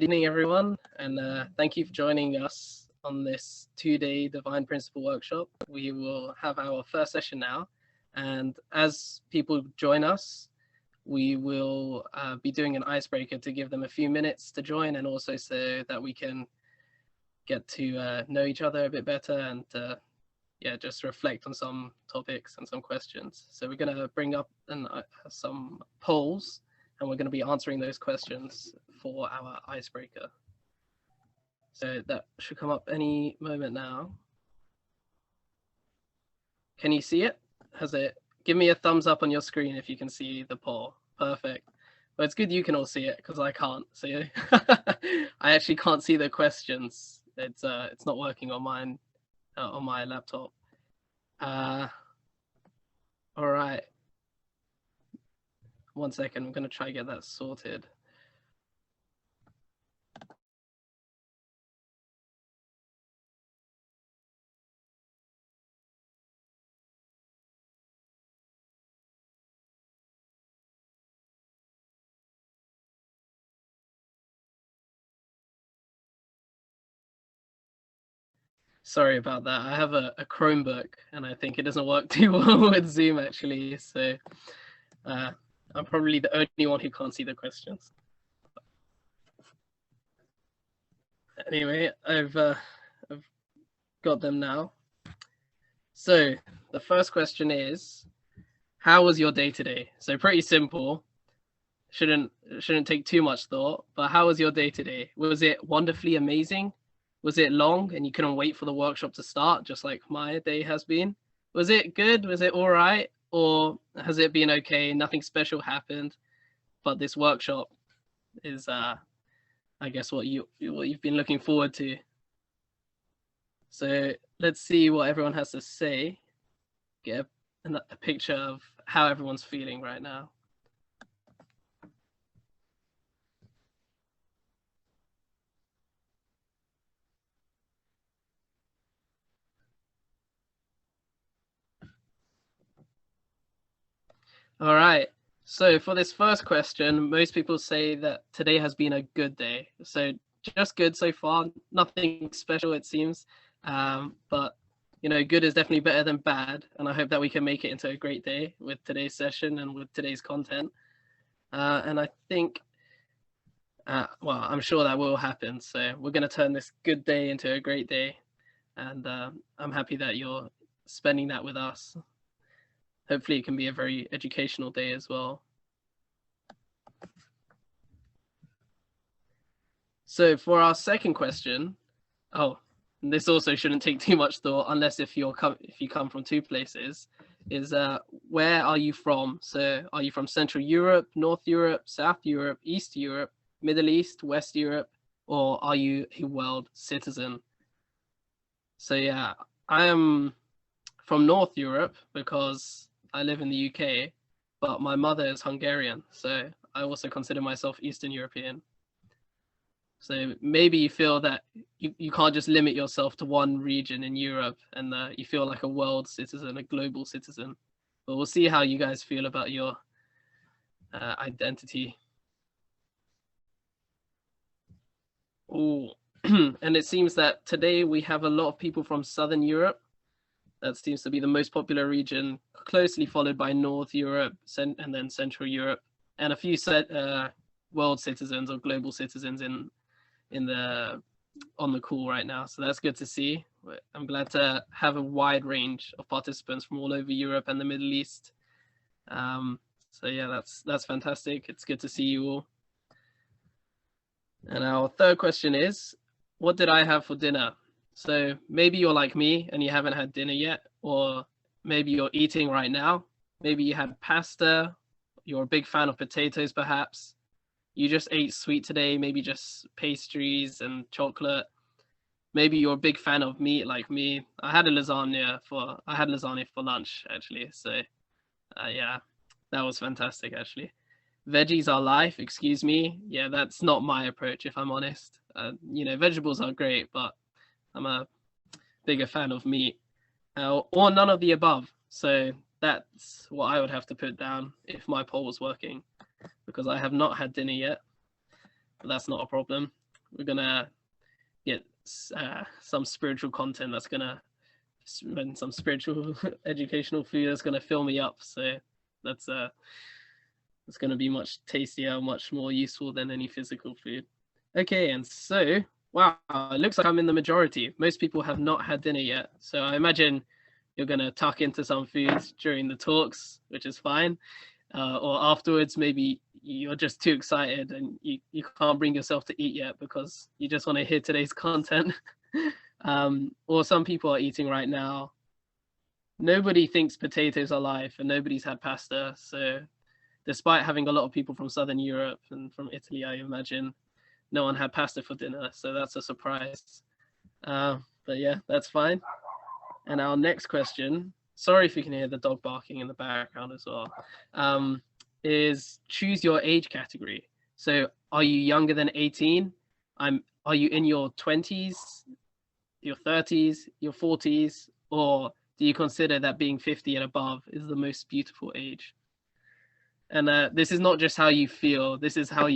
evening, everyone, and thank you for joining us on this 2-day Divine Principle workshop. We will have our first session now, and as people join us, we will be doing an icebreaker to give them a few minutes to join, and also so that we can get to know each other a bit better and just reflect on some topics and some questions. So we're going to bring up some polls, and we're going to be answering those questions for our icebreaker. So that should come up any moment now. Can you see it? Give me a thumbs up on your screen if you can see the poll. Perfect. Well, it's good you can all see it because I can't. So I actually can't see the questions. It's not working on mine, on my laptop. All right. 1 second, I'm going to try to get that sorted. Sorry about that. I have a Chromebook and I think it doesn't work too well with Zoom actually. So I'm probably the only one who can't see the questions. Anyway, I've got them now. So the first question is, how was your day today? So pretty simple. Shouldn't take too much thought, but how was your day today? Was it wonderfully amazing? Was it long and you couldn't wait for the workshop to start, just like my day has been? Was it good? Was it all right? Or has it been okay? Nothing special happened, but this workshop is, I guess, what you've been looking forward to. So let's see what everyone has to say. Get a picture of how everyone's feeling right now. All right. So for this first question, most people say that today has been a good day. So just good so far, nothing special it seems. But you know, good is definitely better than bad. And I hope that we can make it into a great day with today's session and with today's content. And I think, well, I'm sure that will happen. So we're going to turn this good day into a great day. And I'm happy that you're spending that with us. Hopefully it can be a very educational day as well. So for our second question, this also shouldn't take too much thought unless if you come from two places, is where are you from? So are you from Central Europe, North Europe, South Europe, East Europe, Middle East, West Europe, or are you a world citizen? So yeah, I am from North Europe because I live in the UK, but my mother is Hungarian, so I also consider myself Eastern European. So maybe you feel that you can't just limit yourself to one region in Europe and you feel like a world citizen, a global citizen. But we'll see how you guys feel about your identity. Oh, and it seems that today we have a lot of people from Southern Europe. That seems to be the most popular region, closely followed by North Europe and then Central Europe, and a few world citizens or global citizens on the call right now. So that's good to see. I'm glad to have a wide range of participants from all over Europe and the Middle East. So yeah, that's fantastic. It's good to see you all. And our third question is, what did I have for dinner? So maybe you're like me and you haven't had dinner yet, or maybe you're eating right now. Maybe you had pasta. You're a big fan of potatoes, perhaps. You just ate sweet today, maybe just pastries and chocolate. Maybe you're a big fan of meat like me. I had lasagna for lunch actually. So yeah, that was fantastic actually. Veggies are life, excuse me. Yeah, that's not my approach if I'm honest. You know, vegetables are great, but I'm a bigger fan of meat or none of the above. So that's what I would have to put down if my poll was working, because I have not had dinner yet, but that's not a problem. we're gonna get some spiritual content that's gonna and some spiritual educational food that's gonna fill me up. So that's it's gonna be much tastier, much more useful than any physical food. Okay, and so wow, it looks like I'm in the majority. Most people have not had dinner yet, so I imagine you're gonna tuck into some foods during the talks, which is fine. Or afterwards, maybe you're just too excited and you can't bring yourself to eat yet because you just want to hear today's content. Or some people are eating right now. Nobody thinks potatoes are life and nobody's had pasta. So despite having a lot of people from Southern Europe and from Italy, I imagine no one had pasta for dinner. So that's a surprise. But yeah, that's fine. And our next question, sorry if you can hear the dog barking in the background as well, is choose your age category. So are you younger than 18? Are you in your 20s, your 30s, your 40s, or do you consider that being 50 and above is the most beautiful age? And this is not just how you feel, this is how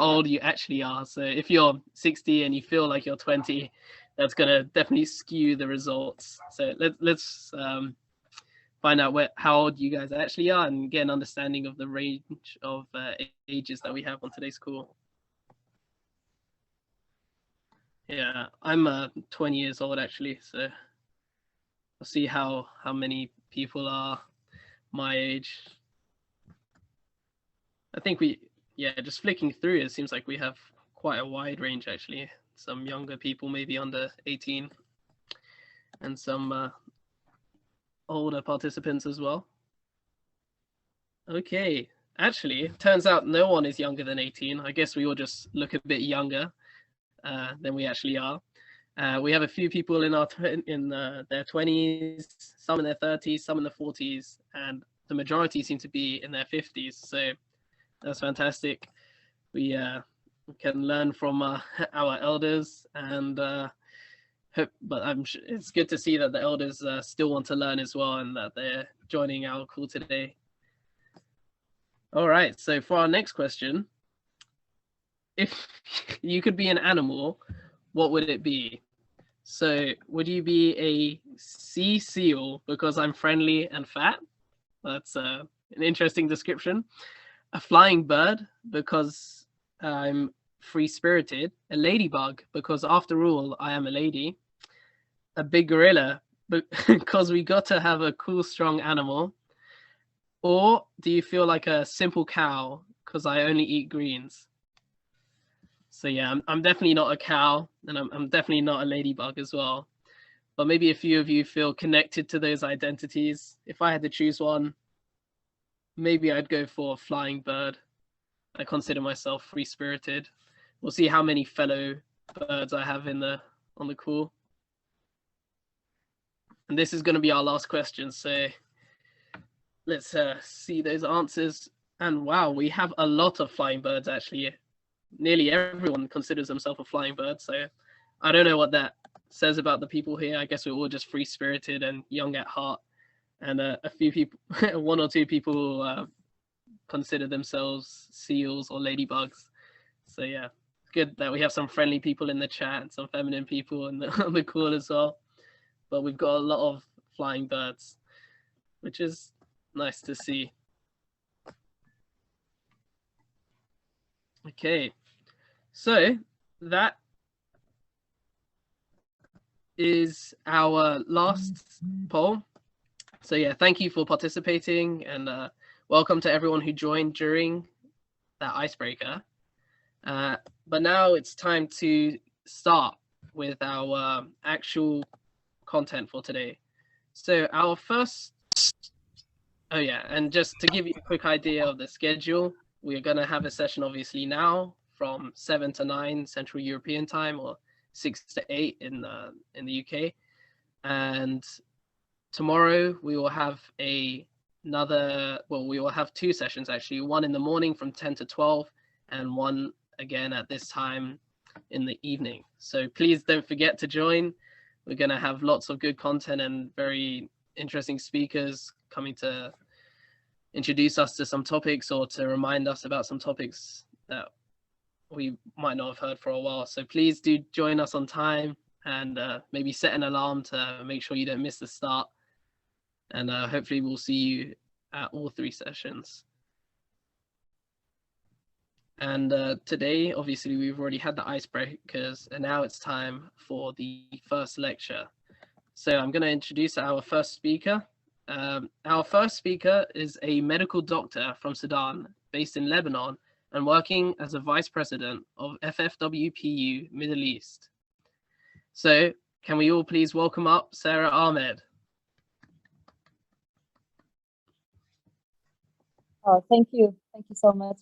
old you actually are. So if you're 60 and you feel like you're 20, that's going to definitely skew the results. So let's find out how old you guys actually are and get an understanding of the range of ages that we have on today's call. Yeah, I'm 20 years old actually, so I'll see how many people are my age. I think just flicking through, it seems like we have quite a wide range actually. Some younger people, maybe under 18, and some older participants as well. Okay, actually, turns out no one is younger than 18. I guess we all just look a bit younger than we actually are. We have a few people in their 20s, some in their 30s, some in their 40s, and the majority seem to be in their 50s. So that's fantastic. We can learn from our elders, and but it's good to see that the elders still want to learn as well, and that they're joining our call today. All right, so for our next question, if you could be an animal, what would it be? So would you be a sea seal because I'm friendly and fat? That's an interesting description. A flying bird because I'm free-spirited, a ladybug because after all I am a lady, a big gorilla because we got to have a cool strong animal, or do you feel like a simple cow because I only eat greens? So yeah, I'm definitely not a cow, and I'm definitely not a ladybug as well, but maybe a few of you feel connected to those identities. If I had to choose one, maybe I'd go for a flying bird. I consider myself free-spirited. We'll see how many fellow birds I have on the call. And this is going to be our last question, so let's see those answers. And wow, we have a lot of flying birds actually. Nearly everyone considers themselves a flying bird, so I don't know what that says about the people here. I guess we're all just free-spirited and young at heart. And a few people, one or two people consider themselves seals or ladybugs. So yeah, good that we have some friendly people in the chat and some feminine people on the call as well. But we've got a lot of flying birds, which is nice to see. Okay, so that is our last poll. So yeah, thank you for participating, and welcome to everyone who joined during that icebreaker. But now it's time to start with our actual content for today. So our first, oh yeah, and just to give you a quick idea of the schedule, we're going to have a session obviously now from 7 to 9 Central European time, or 6 to 8 in the UK. And tomorrow we will have we will have two sessions actually, one in the morning from 10 to 12 and one again at this time in the evening. So please don't forget to join. We're going to have lots of good content and very interesting speakers coming to introduce us to some topics or to remind us about some topics that we might not have heard for a while. So please do join us on time, and maybe set an alarm to make sure you don't miss the start. And hopefully we'll see you at all 3 sessions. And today, obviously, we've already had the icebreakers, and now it's time for the first lecture. So I'm going to introduce our first speaker. Our first speaker is a medical doctor from Sudan, based in Lebanon, and working as a vice president of FFWPU Middle East. So can we all please welcome up Sarah Ahmed? Oh, thank you. Thank you so much,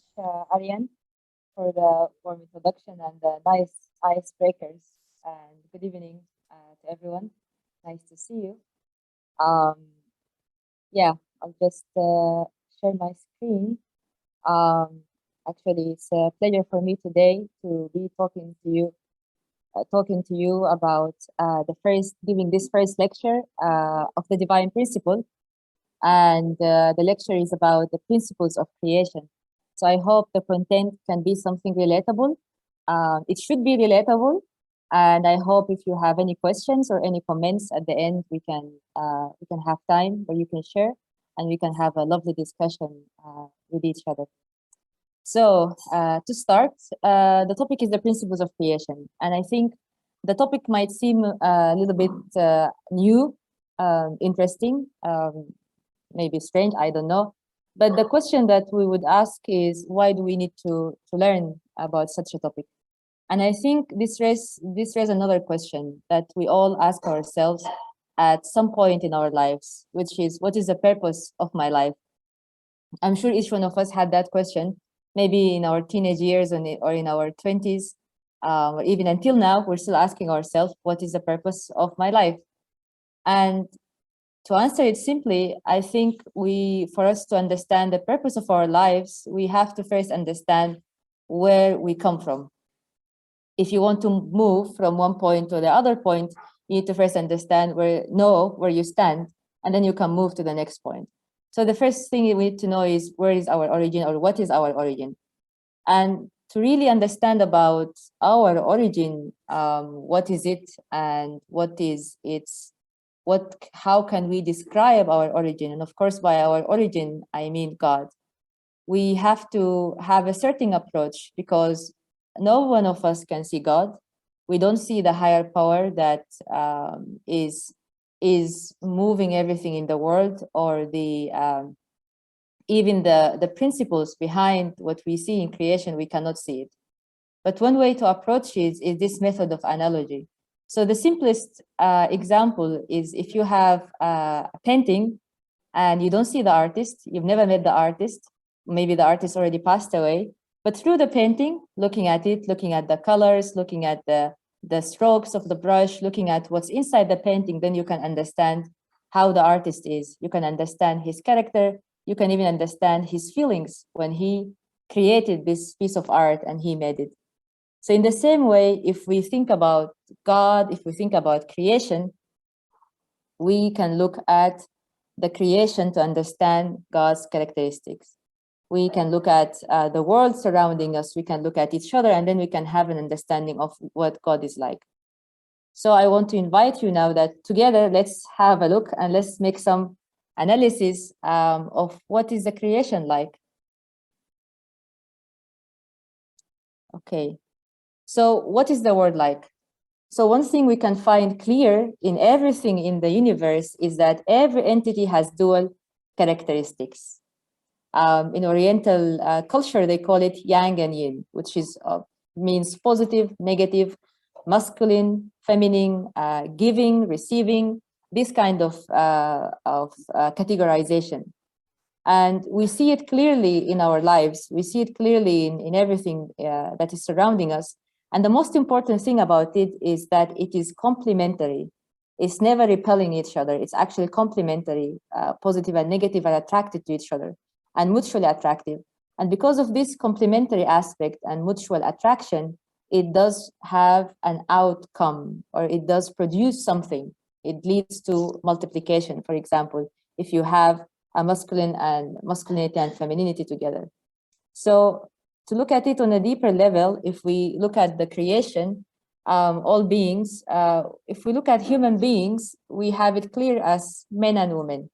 Ariane, for the warm introduction and the nice icebreakers. And good evening to everyone. Nice to see you. Yeah, I'll just share my screen. Actually, it's a pleasure for me today to be talking to you about giving this first lecture of the divine principle. And the lecture is about the principles of creation. So I hope the content can be something relatable. It should be relatable. And I hope if you have any questions or any comments at the end, we can have time where you can share and we can have a lovely discussion with each other. So to start, the topic is the principles of creation. And I think the topic might seem a little bit new, interesting, maybe strange, I don't know. But the question that we would ask is, why do we need to learn about such a topic? And I think this raises another question that we all ask ourselves at some point in our lives, which is, what is the purpose of my life? I'm sure each one of us had that question, maybe in our teenage years or in our 20s, or even until now, we're still asking ourselves, what is the purpose of my life? And to answer it simply, I think for us to understand the purpose of our lives, we have to first understand where we come from. If you want to move from one point to the other point, you need to first know where you stand, and then you can move to the next point. So the first thing we need to know is, where is our origin, or what is our origin? And to really understand about our origin, what is it, and how can we describe our origin? And of course, by our origin, I mean God. We have to have a certain approach, because no one of us can see God. We don't see the higher power that is moving everything in the world, or even the principles behind what we see in creation. We cannot see it. But one way to approach it is this method of analogy. So the simplest example is, if you have a painting and you don't see the artist, you've never met the artist, maybe the artist already passed away, but through the painting, looking at it, looking at the colors, looking at the strokes of the brush, looking at what's inside the painting, then you can understand how the artist is. You can understand his character. You can even understand his feelings when he created this piece of art and he made it. So in the same way, if we think about God, if we think about creation, we can look at the creation to understand God's characteristics. We can look at the world surrounding us, we can look at each other, and then we can have an understanding of what God is like. So I want to invite you now that together, let's have a look and let's make some analysis of what is the creation like. Okay. So what is the world like? So one thing we can find clear in everything in the universe is that every entity has dual characteristics. In Oriental culture, they call it yang and yin, which means positive, negative, masculine, feminine, giving, receiving, this kind of categorization. And we see it clearly in our lives. We see it clearly in everything that is surrounding us. And the most important thing about it is that it is complementary. It's never repelling each other. It's actually complementary. Positive and negative are attracted to each other and mutually attractive. And because of this complementary aspect and mutual attraction, it does have an outcome, or it does produce something. It leads to multiplication, for example, if you have a masculinity and femininity together. So to look at it on a deeper level, if we look at the creation, all beings, if we look at human beings, we have it clear as men and women,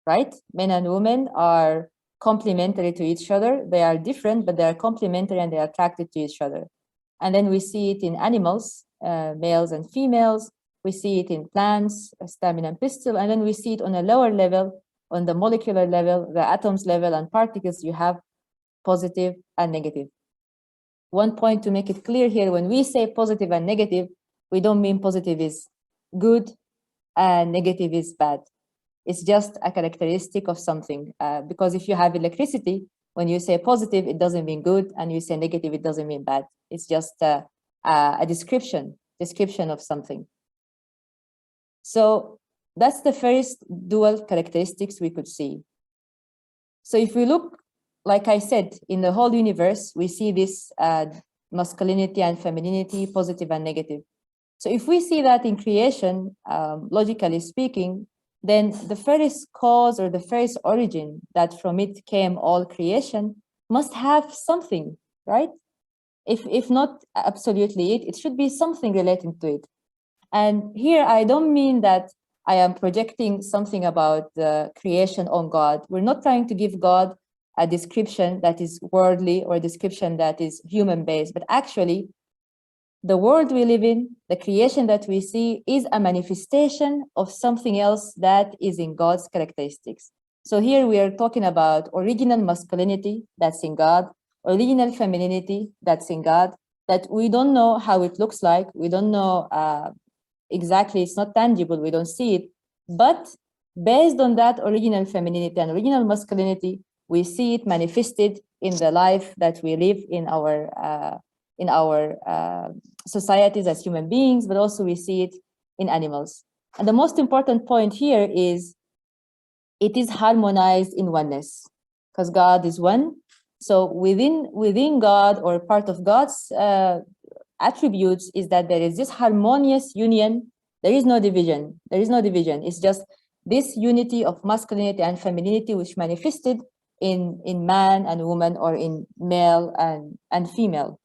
right? Men and women are complementary to each other. They are different, but they are complementary and they are attracted to each other. And then we see it in animals, males and females. We see it in plants, stamen and pistil. And then we see it on a lower level, on the molecular level, the atoms level and particles. You have positive and negative. One point to make it clear here, when we say positive and negative, we don't mean positive is good and negative is bad. It's just a characteristic of something. Because if you have electricity, when you say positive, it doesn't mean good, and you say negative, it doesn't mean bad. It's just a description of something. So that's the first dual characteristics we could see. So if we look, like I said, in the whole universe, we see this masculinity and femininity, positive and negative. So if we see that in creation, logically speaking, then the first cause or the first origin that from it came all creation must have something, right? If not absolutely it should be something relating to it. And here I don't mean that I am projecting something about the creation on God. We're not trying to give God a description that is worldly or a description that is human-based, but actually the world we live in, the creation that we see, is a manifestation of something else that is in God's characteristics. So here we are talking about original masculinity that's in God, original femininity that's in God, that we don't know how it looks like. We don't know exactly, it's not tangible, we don't see it. But based on that original femininity and original masculinity, we see it manifested in the life that we live in our societies as human beings, but also we see it in animals. And the most important point here is it is harmonized in oneness, because God is one. So within God, or part of God's attributes, is that there is this harmonious union. There is no division. There is no division. It's just this unity of masculinity and femininity, which manifested in man and woman, or in male and female.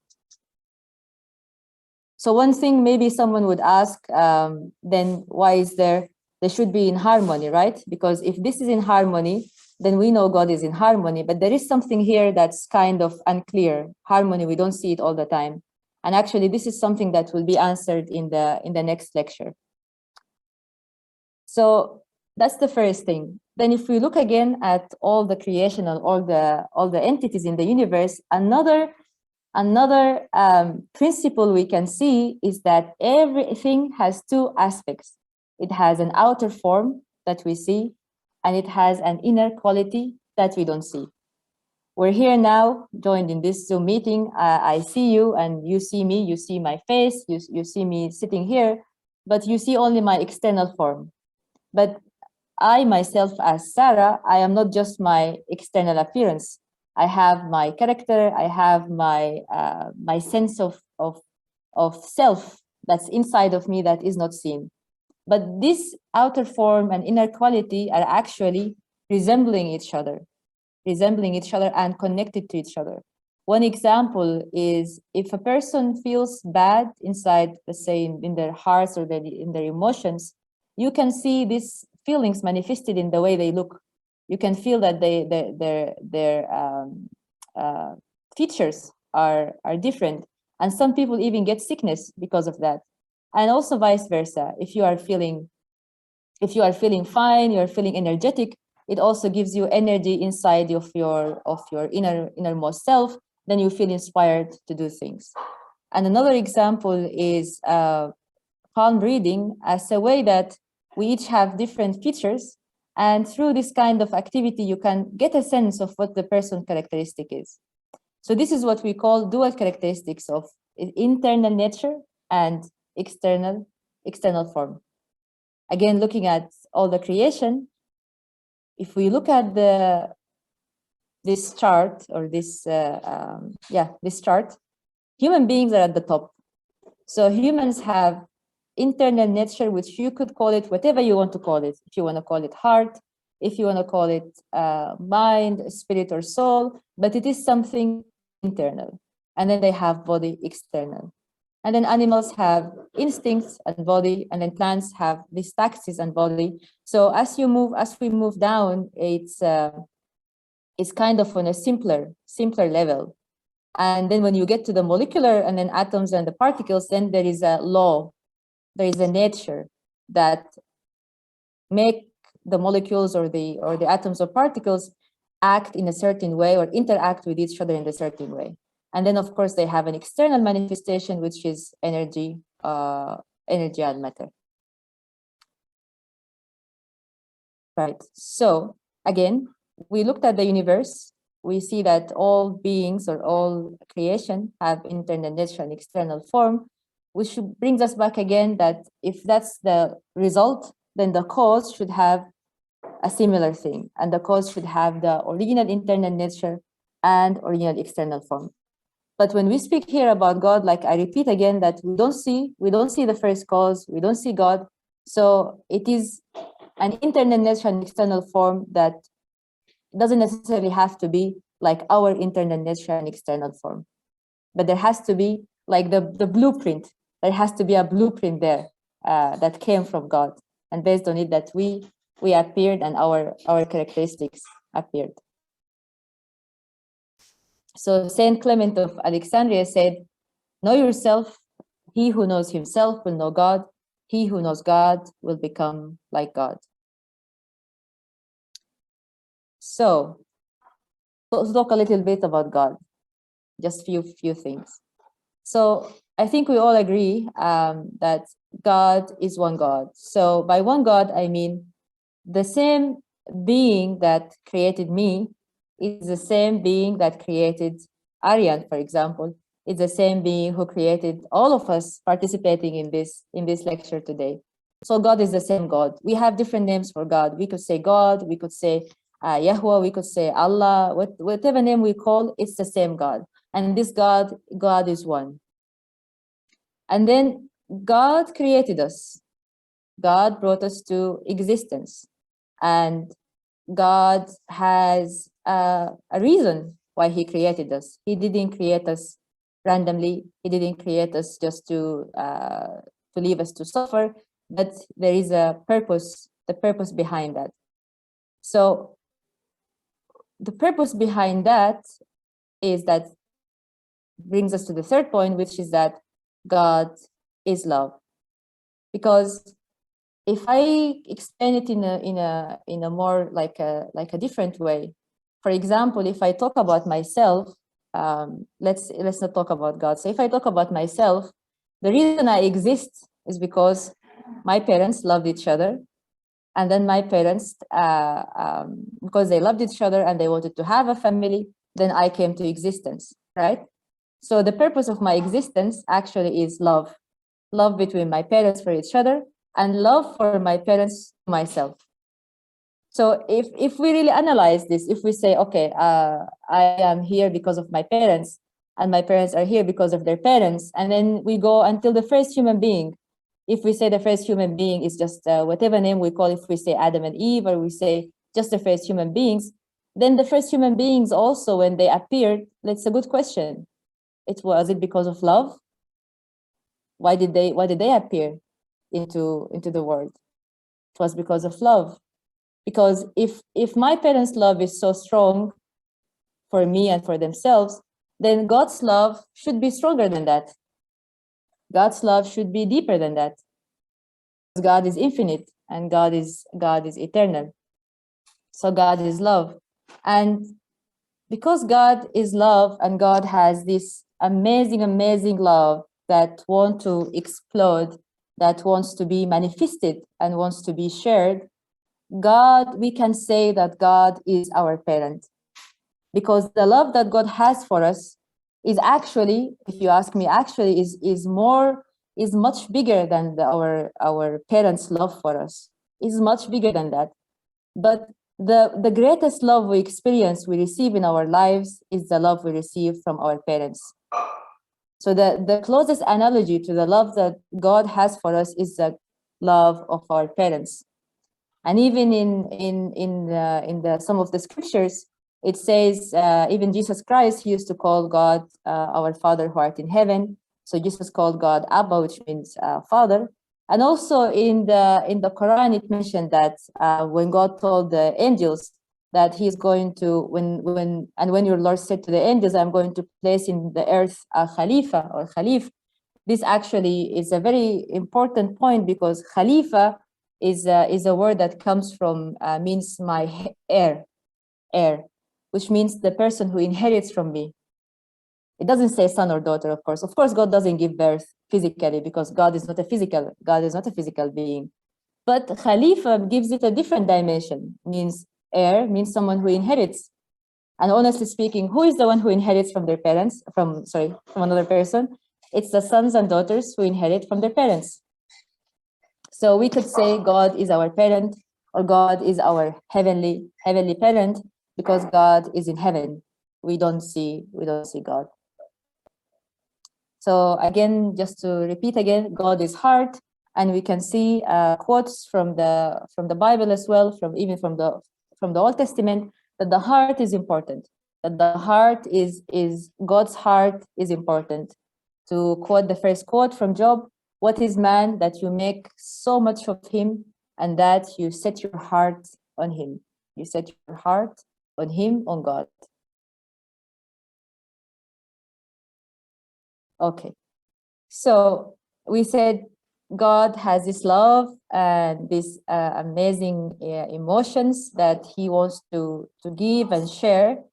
So one thing maybe someone would ask, then why is they should be in harmony, right? Because if this is in harmony, then we know God is in harmony, but there is something here that's kind of unclear. Harmony, we don't see it all the time. And actually, this is something that will be answered in the next lecture. So that's the first thing. Then if we look again at all the creation and all the entities in the universe, another principle we can see is that everything has two aspects. It has an outer form that we see, and it has an inner quality that we don't see. We're here now, joined in this Zoom meeting. I see you and you see me, you see my face, you see me sitting here, but you see only my external form. But I myself, as Sarah, I am not just my external appearance. I have my character, I have my my sense of self that's inside of me that is not seen. But this outer form and inner quality are actually resembling each other and connected to each other. One example is if a person feels bad inside, let's say in their hearts or in their emotions, you can see these feelings manifested in the way they look. You can feel that their features are different, and some people even get sickness because of that. And also vice versa. If you are feeling fine, you're feeling energetic, it also gives you energy inside of your innermost self. Then you feel inspired to do things. And another example is palm reading, as a way that we each have different features, and through this kind of activity you can get a sense of what the person's characteristic is. So this is what we call dual characteristics of internal nature and external form. Again, looking at all the creation, if we look at this chart, or this chart, human beings are at the top. So humans have internal nature, which you could call it whatever you want to call it. If you want to call it heart, if you want to call it mind, spirit, or soul, but it is something internal. And then they have body, external. And then animals have instincts and body, and then plants have these taxes and body. So as we move down, it's kind of on a simpler level. And then when you get to the molecular and then atoms and the particles, then there is a law, there is a nature that make the molecules or the atoms or particles act in a certain way or interact with each other in a certain way. And then, of course, they have an external manifestation, which is energy, energy and matter. Right. So again, we looked at the universe. We see that all beings or all creation have internal nature and external form, which brings us back again that if that's the result, then the cause should have a similar thing, and the cause should have the original internal nature and original external form. But when we speak here about God, like I repeat again, that we don't see the first cause, we don't see God. So it is an internal nature and external form that doesn't necessarily have to be like our internal nature and external form. But there has to be like the blueprint. There has to be a blueprint there that came from God. And based on it that we appeared and our characteristics appeared. So Saint Clement of Alexandria said, know yourself. He who knows himself will know God. He who knows God will become like God. So let's talk a little bit about God. Just few things. So I think we all agree that God is one God. So by one God, I mean the same being that created me is the same being that created Aryan, for example. It's the same being who created all of us participating in this lecture today. So God is the same God. We have different names for God. We could say God, we could say Yahweh, we could say Allah, whatever name we call, it's the same God. And this God is one. And then God created us. God brought us to existence. And God has a reason why he created us. He didn't create us randomly. He didn't create us just to leave us to suffer, but there is a purpose, the purpose behind that. So the purpose behind that is that brings us to the third point, which is that God is love. Because if I explain it in a more like a different way, for example, if I talk about myself, let's not talk about God. So if I talk about myself, the reason I exist is because my parents loved each other, and then my parents, because they loved each other and they wanted to have a family, then I came to existence, right? So the purpose of my existence actually is love between my parents for each other, and love for my parents to myself. So if we really analyze this, if we say, okay, I am here because of my parents, and my parents are here because of their parents, and then we go until the first human being. If we say the first human being is just whatever name we call, if we say Adam and Eve, or we say just the first human beings, then the first human beings also, when they appeared, that's a good question. Was it because of love? Why did they appear into the world? It was because of love. Because if my parents' love is so strong for me and for themselves, then God's love should be stronger than that. God's love should be deeper than that. God is infinite and God is eternal. So God is love. And because God is love and God has this amazing, amazing love that wants to explode, that wants to be manifested and wants to be shared, we can say that God is our parent. Because the love that God has for us is actually, if you ask me, actually is much bigger than our parents' love for us. Is much bigger than that. But the greatest love we experience, we receive in our lives, is the love we receive from our parents. So the closest analogy to the love that God has for us is the love of our parents. And even in some of the scriptures, It says, even Jesus Christ, he used to call God our Father who art in heaven. So Jesus called God Abba, which means Father. And also in the Quran, it mentioned that when God told the angels that he's going to, when your Lord said to the angels, I'm going to place in the earth a Khalifa or Khalif. This actually is a very important point, because Khalifa is a word that comes from, means my heir, which means the person who inherits from me. It doesn't say son or daughter, of course. Of course, God doesn't give birth physically, because God is not a physical being. But Khalifa gives it a different dimension, means heir, means someone who inherits. And honestly speaking, who is the one who inherits from their parents, from another person? It's the sons and daughters who inherit from their parents. So we could say God is our parent, or God is our heavenly parent, because God is in heaven. We don't see God. So again, just to repeat again, God is heart, and we can see quotes from the Bible as well, from the Old Testament, that the heart is important. That the heart is God's heart is important. To quote the first quote from Job, "What is man that you make so much of him, and that you set your heart on him?" You set your heart on him, on God. Okay. So we said God has this love and these amazing emotions that he wants to give and share.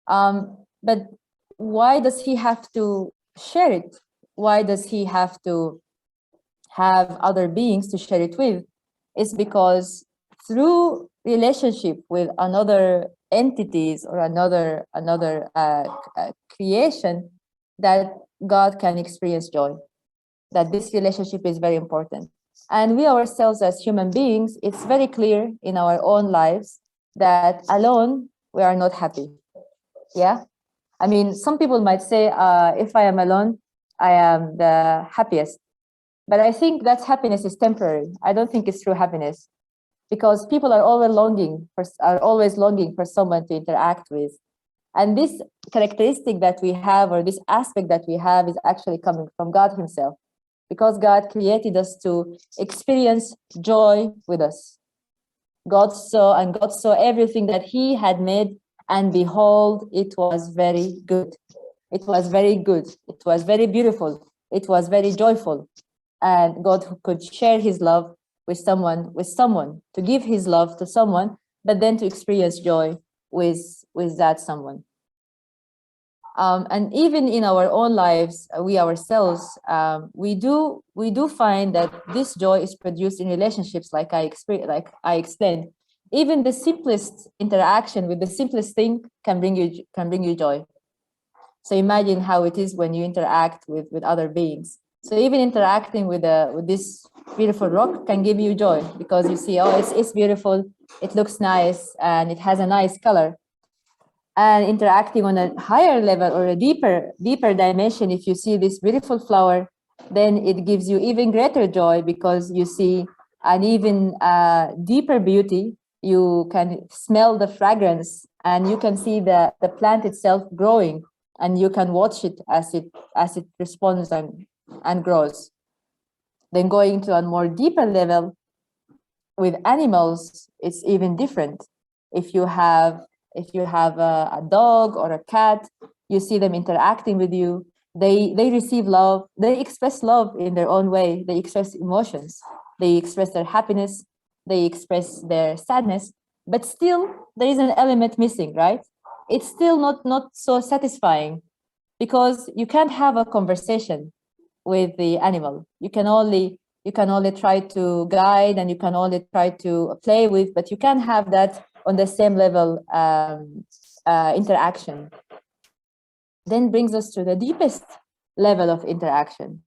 But why does he have to share it? Why does he have to have other beings to share it with? It's because through relationship with another entities or another creation, that God can experience joy. That this relationship is very important. And we ourselves as human beings, it's very clear in our own lives that alone we are not happy. Yeah. I mean, some people might say, if I am alone, I am the happiest. But I think that happiness is temporary. I don't think it's true happiness, because people are always longing for someone to interact with. And this characteristic that we have, or this aspect that we have, is actually coming from God himself, because God created us to experience joy with us. God saw everything that he had made, and behold, it was very good. It was very good. It was very beautiful. It was very joyful. And God could share his love with someone, to give his love to someone, but then to experience joy with that someone. And even in our own lives, we ourselves, we do find that this joy is produced in relationships, like I explained. Even the simplest interaction with the simplest thing can bring you joy. So imagine how it is when you interact with other beings. So even interacting with this beautiful rock can give you joy, because you see, oh, it's beautiful, it looks nice, and it has a nice color. And interacting on a higher level or a deeper dimension, if you see this beautiful flower, then it gives you even greater joy, because you see an even deeper beauty. You can smell the fragrance, and you can see the plant itself growing, and you can watch it as it responds and grows. Then going to a more deeper level with animals, it's even different. If you have a dog or a cat, you see them interacting with you. They receive love. They express love in their own way. They express emotions. They express their happiness. They express their sadness. But still, there is an element missing, right? It's still not so satisfying, because you can't have a conversation with the animal. You can only try to guide, and you can only try to play with, but you can't have that on the same level interaction. Then brings us to the deepest level of interaction.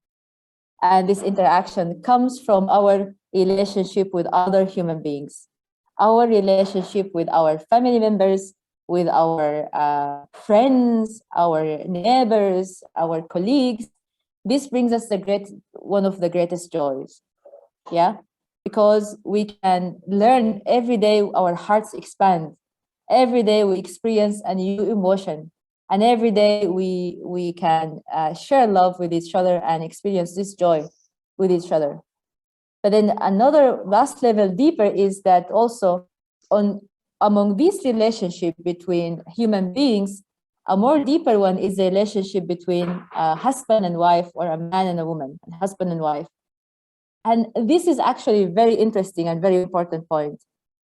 And this interaction comes from our relationship with other human beings, our relationship with our family members, with our friends, our neighbors, our colleagues. This brings us one of the greatest joys. Yeah, because we can learn every day, our hearts expand, Every day we experience a new emotion, and every day we can share love with each other and experience this joy with each other. But then another last level deeper is that also on among this relationship between human beings, a more deeper one is the relationship between a husband and wife, or a man and a woman, husband and wife. And this is actually very interesting and very important point.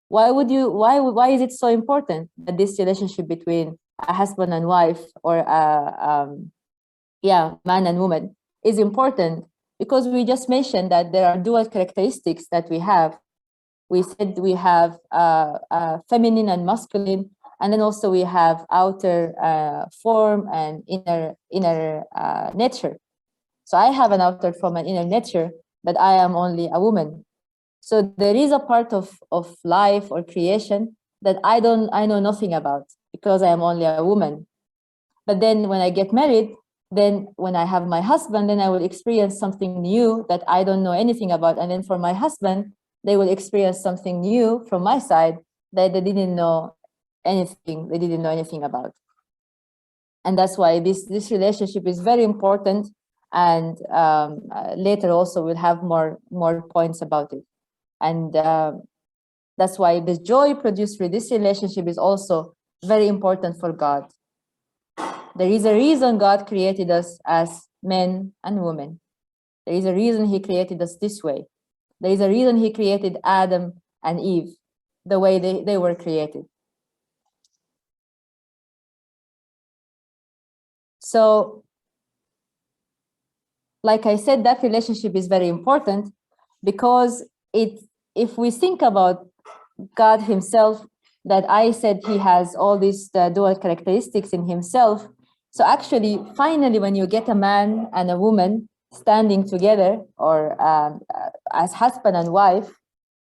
Why is it so important that this relationship between a husband and wife, or man and woman, is important? Because we just mentioned that there are dual characteristics that we have. We said we have feminine and masculine, and then also we have outer form and inner nature. So I have an outer form and inner nature, but I am only a woman. So there is a part of life or creation that I know nothing about, because I am only a woman. But then when I get married, then when I have my husband, then I will experience something new that I don't know anything about. And then for my husband, they will experience something new from my side that they didn't know anything about. And that's why this relationship is very important. And later also we'll have more points about it. And that's why the joy produced through this relationship is also very important for God. There is a reason God created us as men and women. There is a reason he created us this way. There is a reason he created Adam and Eve the way they were created. So, like I said, that relationship is very important, because if we think about God himself, that I said he has all these dual characteristics in himself. So actually, finally, when you get a man and a woman standing together, or as husband and wife,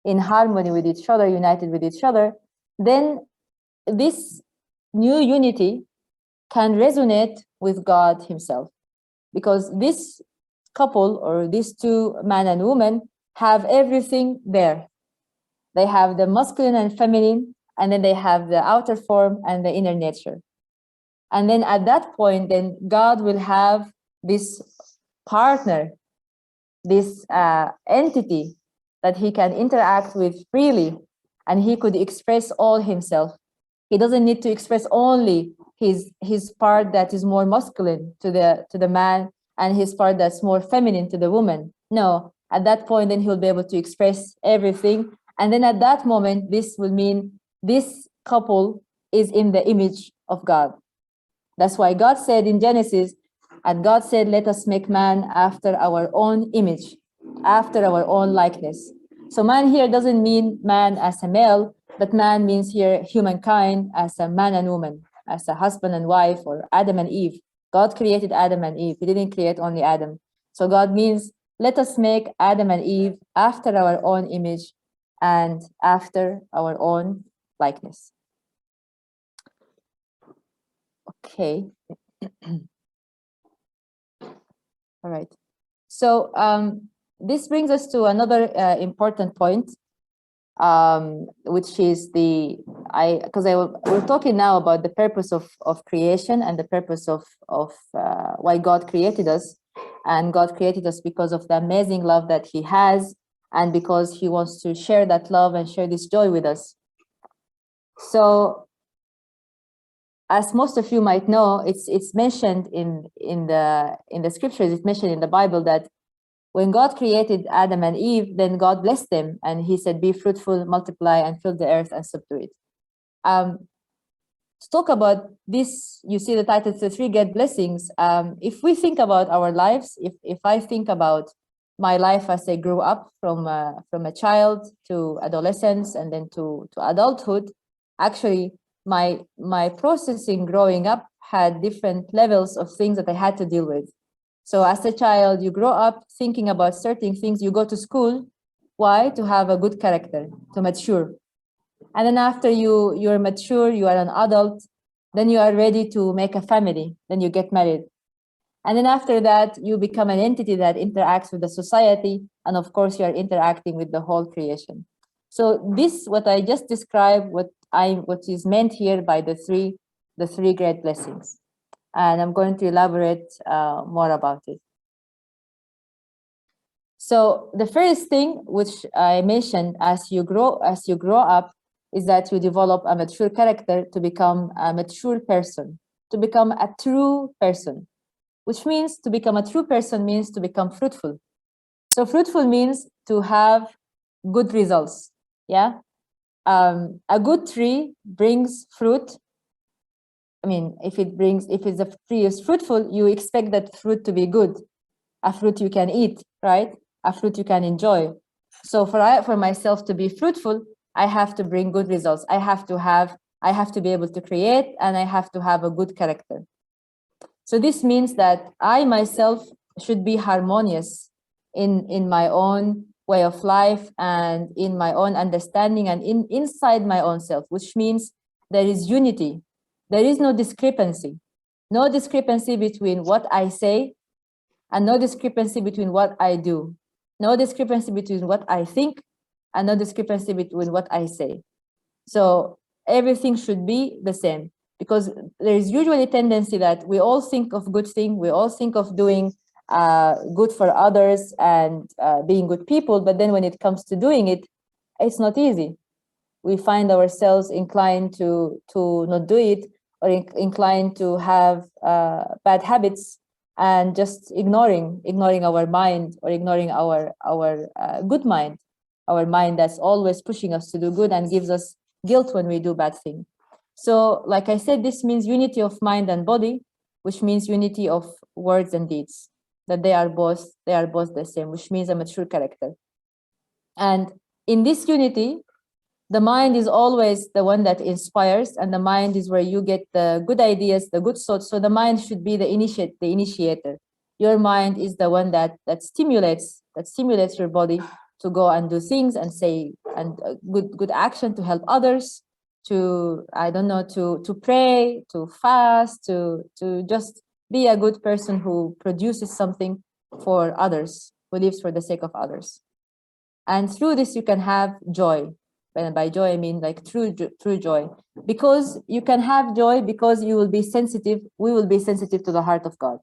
in harmony with each other, united with each other, then this new unity can resonate with God himself. Because this couple, or these two, man and woman, have everything there. They have the masculine and feminine, and then they have the outer form and the inner nature. And then at that point, then God will have this partner, this entity that he can interact with freely, and he could express all himself. He doesn't need to express only his part that is more masculine to the man, and his part that's more feminine to the woman. No, at that point, then he'll be able to express everything. And then at that moment, this will mean this couple is in the image of God. That's why God said in Genesis, and God said, let us make man after our own image, after our own likeness. So man here doesn't mean man as a male, but man means here humankind as a man and woman, as a husband and wife, or Adam and Eve. God created Adam and Eve. He didn't create only Adam. So God means, let us make Adam and Eve after our own image and after our own likeness. Okay. All right. So this brings us to another important point, which is we're talking now about the purpose of creation, and the purpose of why God created us. And God created us because of the amazing love that he has, and because he wants to share that love and share this joy with us. So, as most of you might know, it's mentioned in the scriptures. It's mentioned in the Bible that when God created Adam and Eve, then God blessed them, and he said, "Be fruitful, multiply, and fill the earth and subdue it." To talk about this, you see the title, the three great blessings. If we think about our lives, if I think about my life as I grew up from a child to adolescence and then to adulthood, actually my processing growing up had different levels of things that I had to deal with. So as a child, you grow up thinking about certain things. You go to school. Why? To have a good character, to mature. And then after you're mature, you are an adult, then you are ready to make a family, then you get married. And then after that, you become an entity that interacts with the society. And of course, you are interacting with the whole creation. So this, what I just described, what is meant here by the three great blessings, and I'm going to elaborate more about it. So the first thing which I mentioned, as you grow up, is that you develop a mature character to become a mature person, to become a true person, which means to become a true person means to become fruitful. So fruitful means to have good results. Yeah. A good tree brings fruit. I mean, if the tree is fruitful, you expect that fruit to be good, a fruit you can eat, right? A fruit you can enjoy. So for myself to be fruitful, I have to bring good results. I have to be able to create, and I have to have a good character. So this means that I myself should be harmonious in my own way of life and in my own understanding and inside my own self, which means there is unity. There is no discrepancy. No discrepancy between what I say and no discrepancy between what I do. No discrepancy between what I think and no discrepancy between what I say. So everything should be the same, because there is usually a tendency that we all think of good thing, we all think of doing good for others and being good people, but then when it comes to doing it, it's not easy. We find ourselves inclined to not do it, or inclined to have bad habits, and just ignoring our mind, or ignoring our good mind, our mind that's always pushing us to do good and gives us guilt when we do bad things. So like I said, this means unity of mind and body, which means unity of words and deeds, that they are both the same, which means a mature character. And in this unity, the mind is always the one that inspires, and the mind is where you get the good ideas, the good thoughts. So the mind should be the initiator. Your mind is the one that stimulates your body to go and do things and say, and good action to help others, to, I don't know, to pray, to fast, to just be a good person who produces something for others, who lives for the sake of others. And through this you can have joy. And by joy I mean like true joy, because you can have joy because you will be sensitive. We will be sensitive to the heart of God,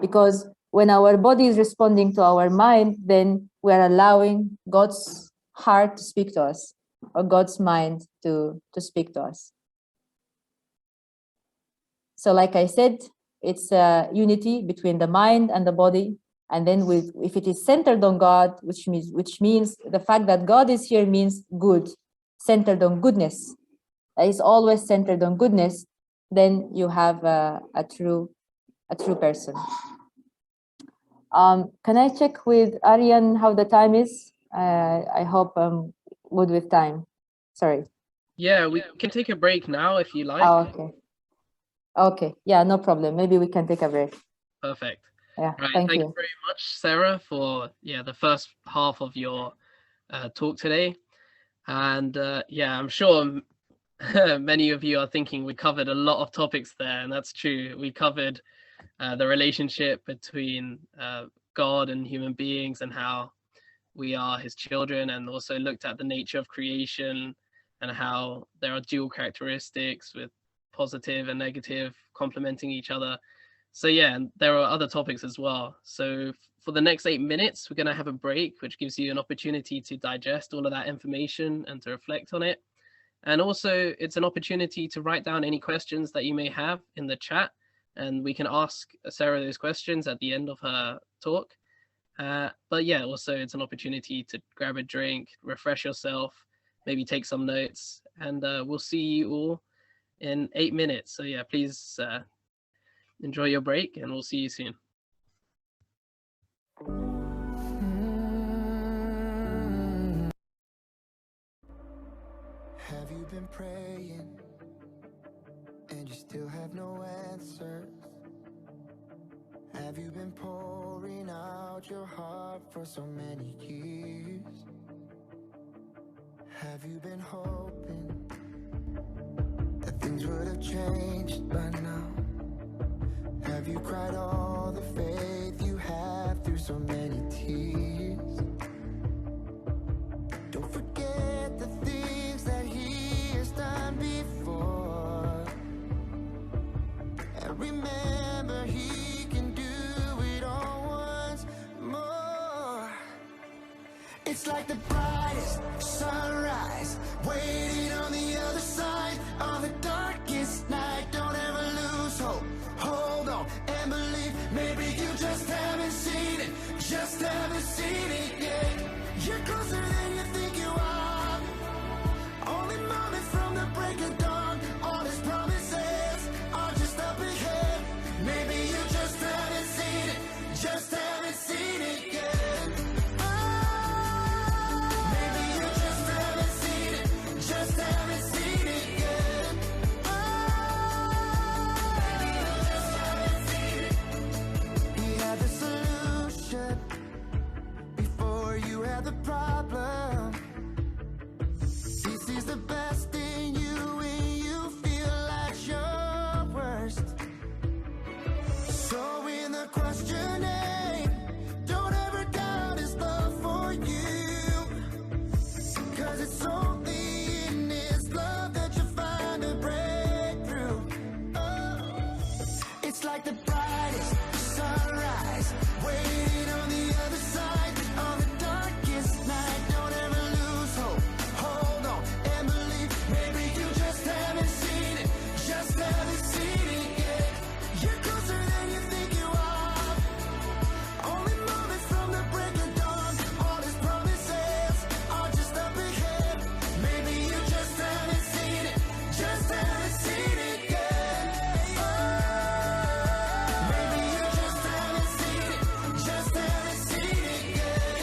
because when our body is responding to our mind, then we are allowing God's heart to speak to us, or God's mind to speak to us. So like I said, it's a unity between the mind and the body. And then if it is centered on God, which means the fact that God is here means good, centered on goodness. Is always centered on goodness. Then you have a true person. Can I check with Aryan how the time is? I hope I'm good with time. Sorry. Yeah, we can take a break now if you like. Oh, okay. Okay. Yeah, no problem. Maybe we can take a break. Perfect. Yeah. Right. Thank you you very much, Sarah, for the first half of your talk today. And I'm sure many of you are thinking we covered a lot of topics there, and that's true. We covered the relationship between God and human beings, and how we are his children, and also looked at the nature of creation and how there are dual characteristics with positive and negative complementing each other. So there are other topics as well. So for the next 8 minutes, we're going to have a break, which gives you an opportunity to digest all of that information and to reflect on it. And also it's an opportunity to write down any questions that you may have in the chat, and we can ask Sarah those questions at the end of her talk. But also it's an opportunity to grab a drink, refresh yourself, maybe take some notes, and we'll see you all in 8 minutes. So please enjoy your break, and we'll see you soon. Have you been praying and you still have no answers? Have you been pouring out your heart for so many years? Have you been hoping that things would have changed by now? Have you cried all the faith you have through so many tears? Don't forget It's like the brightest sunrise, waiting on the other side of the darkest night. Don't ever lose hope, hold on and believe. Maybe you just haven't seen it, just haven't seen it yet. You're closer than you think you are, only moment from the break of dawn. All his promises are just up ahead. Maybe you just haven't seen it, just haven't seen it yet. The problem, he sees the best in you when you feel like your worst. So in the questioning, don't ever doubt his love for you, 'cause it's only in his love that you find a breakthrough. Oh, it's like the brightest sunrise, waiting on the other side of the darkest night. Don't ever lose hope, hold on and believe. Maybe you just haven't seen it, just haven't seen it yet. You're closer than you think you are, only moment from the break of dawn. All his promises are just up ahead. Maybe you just haven't seen it, just haven't seen it yet. Maybe you just haven't seen it, just haven't seen it yet.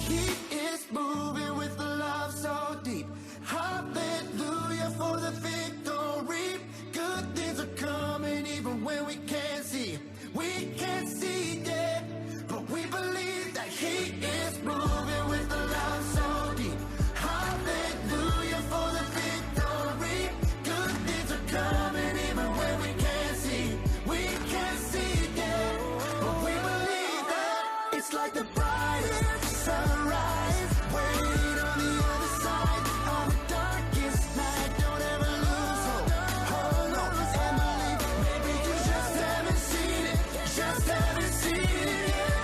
He is moving with a love so deep. Hallelujah for the victory. Good things are coming even when we can't see. We can't see yet, but we believe that he is moving with a love so deep. Hallelujah for the victory. Good things are coming even when we can't see. We can't see yet, but we believe that. It's like the brightest sunrise, waiting on the other side of the darkest night. Don't ever lose hope, hold on and believe. Maybe you just haven't seen it, just haven't seen it yet.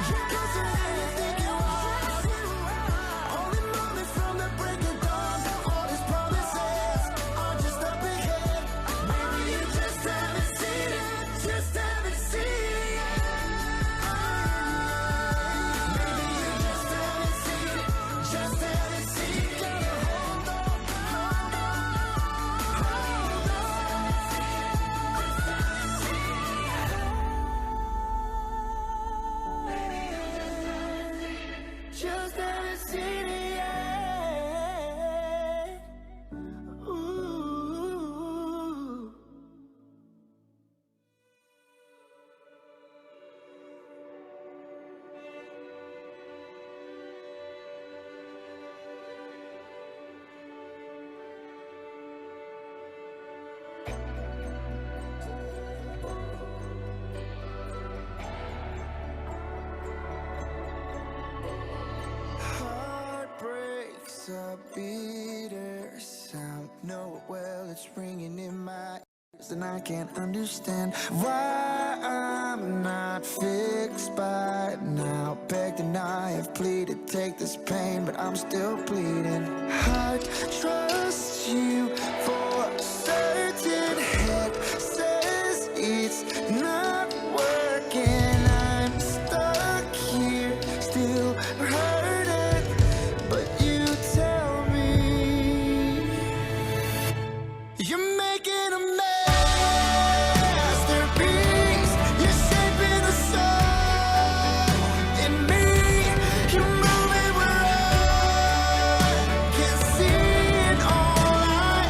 You're closer than you think you are, only moment from the break of dawn. All his promises are just up ahead. Maybe you just haven't seen it, just haven't seen it yet. Maybe you just haven't seen it, just haven't seen it yet. Hold on, hold on, hold on. Just haven't seen it yet. Ooh. Heartbreaks a bitter sound. Know it well, it's ringing in my ears, and I can't understand why I'm not fixed by now. Begged and I have pleaded, take this pain, but I'm still bleeding. Heart trusts you for certain. Head says it's not working. I'm stuck here, still hurting, but you tell me you're making a masterpiece. You're shaping a soul in me. You're moving where I can see, and all I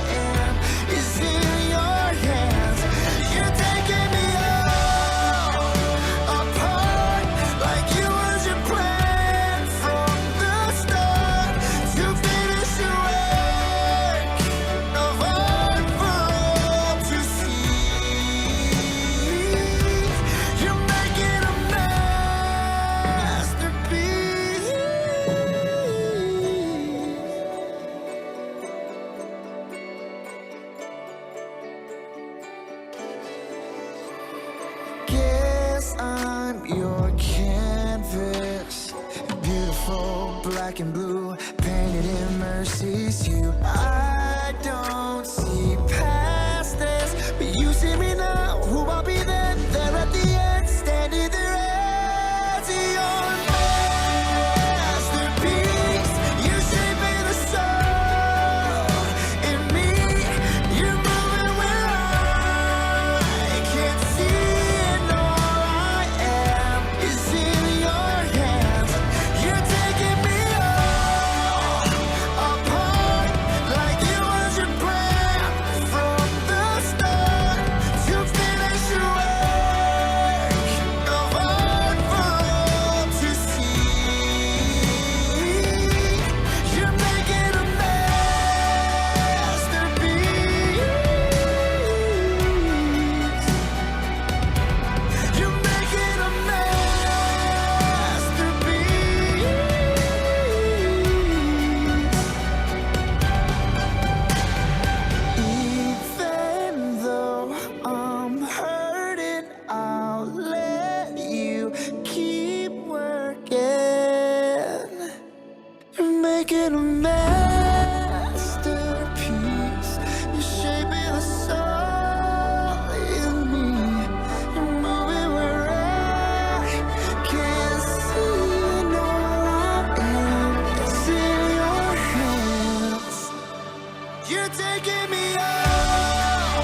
black and blue, painted in mercy's hue. I don't see past this, but you see me now. Who I'll be there, there at the end, standing there as your masterpiece. You shape me the soul in me. You're moving where I can't see, and all I am is in your hands. You're taking me all apart, like it was your plan from the start to finish your work of art for all to see. You're making a masterpiece. You're making a masterpiece. Even though I'm hurting, I'll let you keep working. You're making a masterpiece. You're shaping the soul in me. You're moving where I can't see, and all I am is in your hands. You're taking me all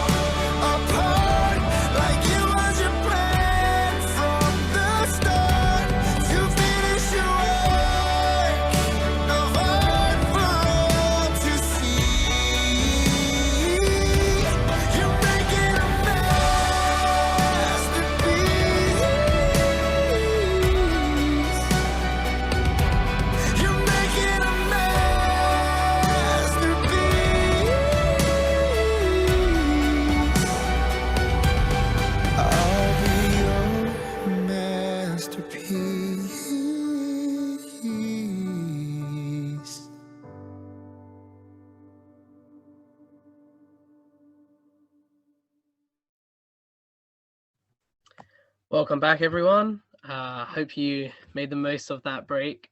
apart, like it was your plan from the start to finish your work of art for all to see. You're making a masterpiece. You're making a masterpiece. I'll be your masterpiece. Welcome back, everyone. Hope you made the most of that break,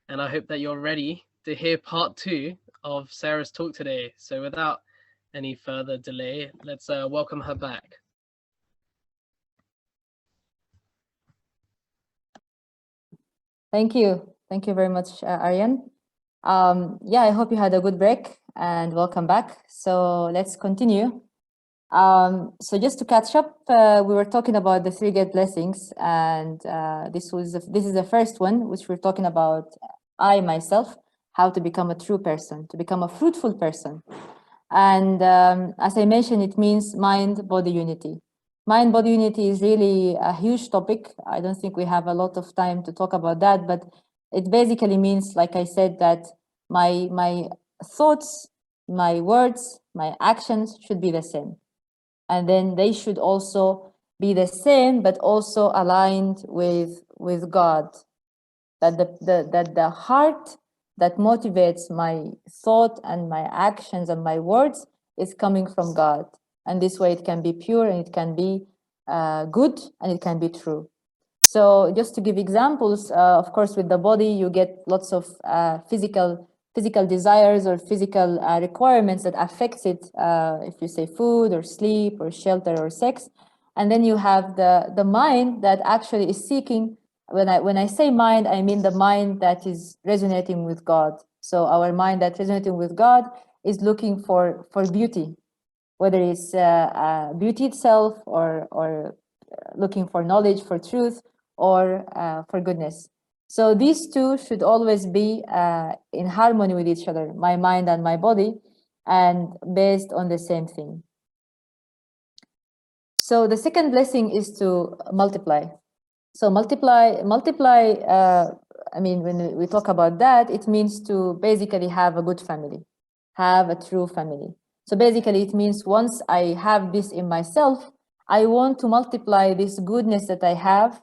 and I hope that you're ready to hear part 2 of Sarah's talk today. So without any further delay, let's welcome her back. Thank you. Thank you very much, Aryan. Yeah, I hope you had a good break and welcome back. So let's continue. So just to catch up, we were talking about the 3 great blessings, and this is the first one, which we're talking about I myself, how to become a true person, to become a fruitful person. And as I mentioned, it means mind-body unity. Mind-body unity is really a huge topic. I don't think we have a lot of time to talk about that, but it basically means, like I said, that my thoughts, my words, my actions should be the same. And then they should also be the same, but also aligned with God. That the heart that motivates my thought and my actions and my words is coming from God. And this way it can be pure, and it can be good, and it can be true. So just to give examples, of course, with the body, you get lots of physical desires or physical requirements that affects it, if you say food or sleep or shelter or sex. And then you have the mind that actually is seeking. When I say mind, I mean the mind that is resonating with God. So our mind that's resonating with God is looking for beauty, whether it's beauty itself, or looking for knowledge, for truth, or for goodness. So these two should always be in harmony with each other, my mind and my body, and based on the same thing. So the second blessing is to multiply. So multiply. I mean, when we talk about that, it means to basically have a good family, have a true family. So basically, it means once I have this in myself, I want to multiply this goodness that I have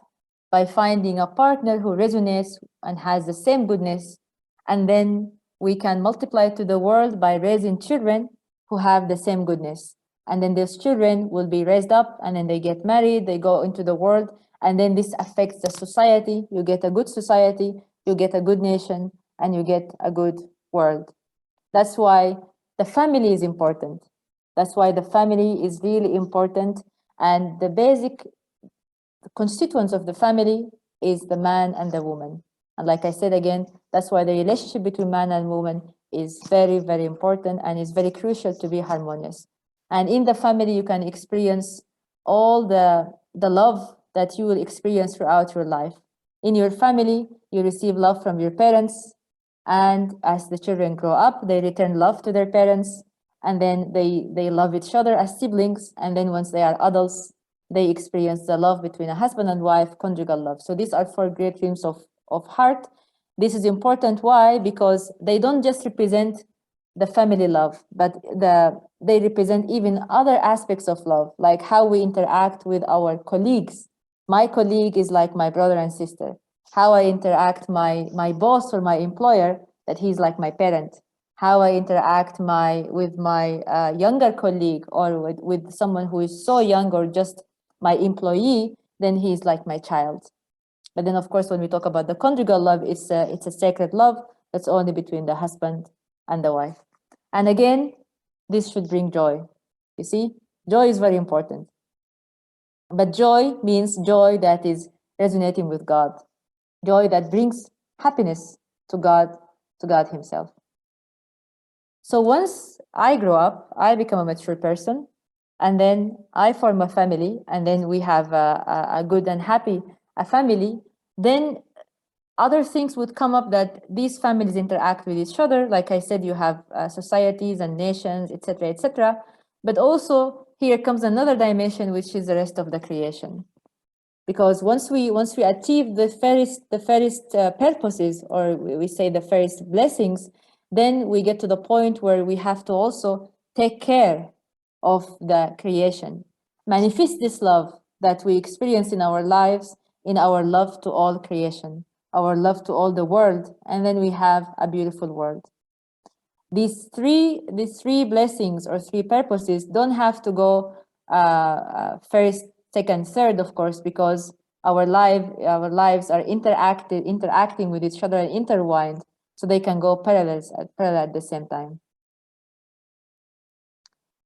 by finding a partner who resonates and has the same goodness. And then we can multiply to the world by raising children who have the same goodness. And then those children will be raised up, and then they get married, they go into the world, and then this affects the society. You get a good society, you get a good nation, and you get a good world. That's why the family is important. That's why the family is really important. And the basic constituents of the family is the man and the woman. And like I said again, that's why the relationship between man and woman is very, very important and is very crucial to be harmonious. And in the family, you can experience all the love that you will experience throughout your life. In your family, you receive love from your parents. And as the children grow up, they return love to their parents. And then they love each other as siblings. And then once they are adults, they experience the love between a husband and wife, conjugal love. So these are four great dreams of heart. This is important. Why? Because they don't just represent the family love, but they represent even other aspects of love, like how we interact with our colleagues. My colleague is like my brother and sister. How I interact my boss or my employer, that he's like my parent. How I interact with my younger colleague, or with someone who is so young, or just my employee, then he's like my child. But then, of course, when we talk about the conjugal love, it's a sacred love that's only between the husband and the wife. And again, this should bring joy. You see, joy is very important. But joy means joy that is resonating with God, joy that brings happiness to God Himself. So once I grow up, I become a mature person, and then I form a family, and then we have a good and happy family. Then other things would come up, that these families interact with each other. Like I said, you have societies and nations, etc., etc. But also here comes another dimension, which is the rest of the creation. Because once we achieve the fairest purposes, or we say the fairest blessings, then we get to the point where we have to also take care of the creation, manifest this love that we experience in our lives, in our love to all creation, our love to all the world, and then we have a beautiful world. These three blessings or three purposes don't have to go first, second, third, of course, because our lives are interacting with each other and intertwined, so they can go parallel at the same time.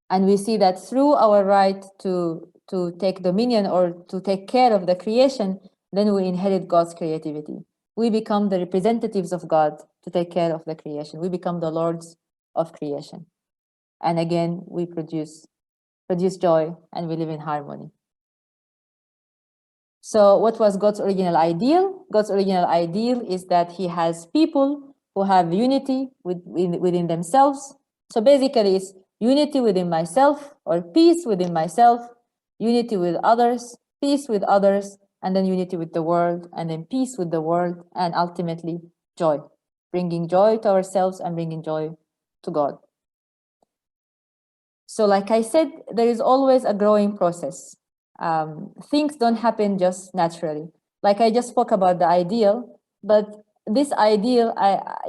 And we see that through our right to take dominion or to take care of the creation, then we inherit God's creativity. We become the representatives of God to take care of the creation. We become the lords of creation. And again, we produce joy, and we live in harmony. So what was God's original ideal? God's original ideal is that He has people who have unity within themselves. So basically, it's unity within myself, or peace within myself, unity with others, peace with others, and then unity with the world, and then peace with the world, and ultimately joy, bringing joy to ourselves and bringing joy to God. So like I said, there is always a growing process. Things don't happen just naturally. Like I just spoke about the ideal, but this ideal,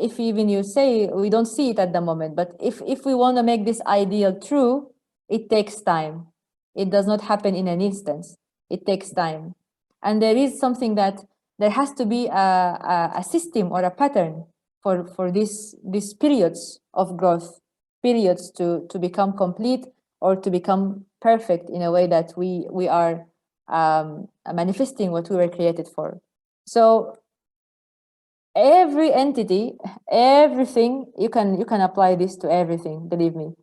if even you say we don't see it at the moment, but if we want to make this ideal true, it takes time. It does not happen in an instance. It takes time. And there is something that there has to be a system or a pattern for these periods of growth, periods to become complete or to become perfect in a way that we are manifesting what we were created for. So every entity, everything, you can apply this to everything, believe me.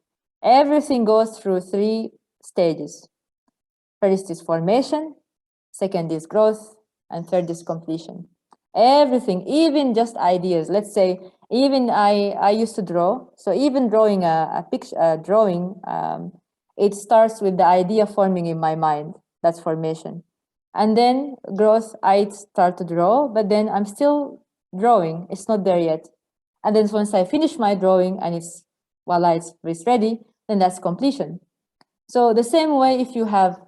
Everything goes through three stages. First is formation, second is growth, and third is completion. Everything, even just ideas. Let's say, even I used to draw. So even drawing a picture, drawing, it starts with the idea forming in my mind. That's formation. And then growth, I start to draw, but then I'm still drawing. It's not there yet. And then once I finish my drawing and it's ready, then that's completion. So the same way, if you have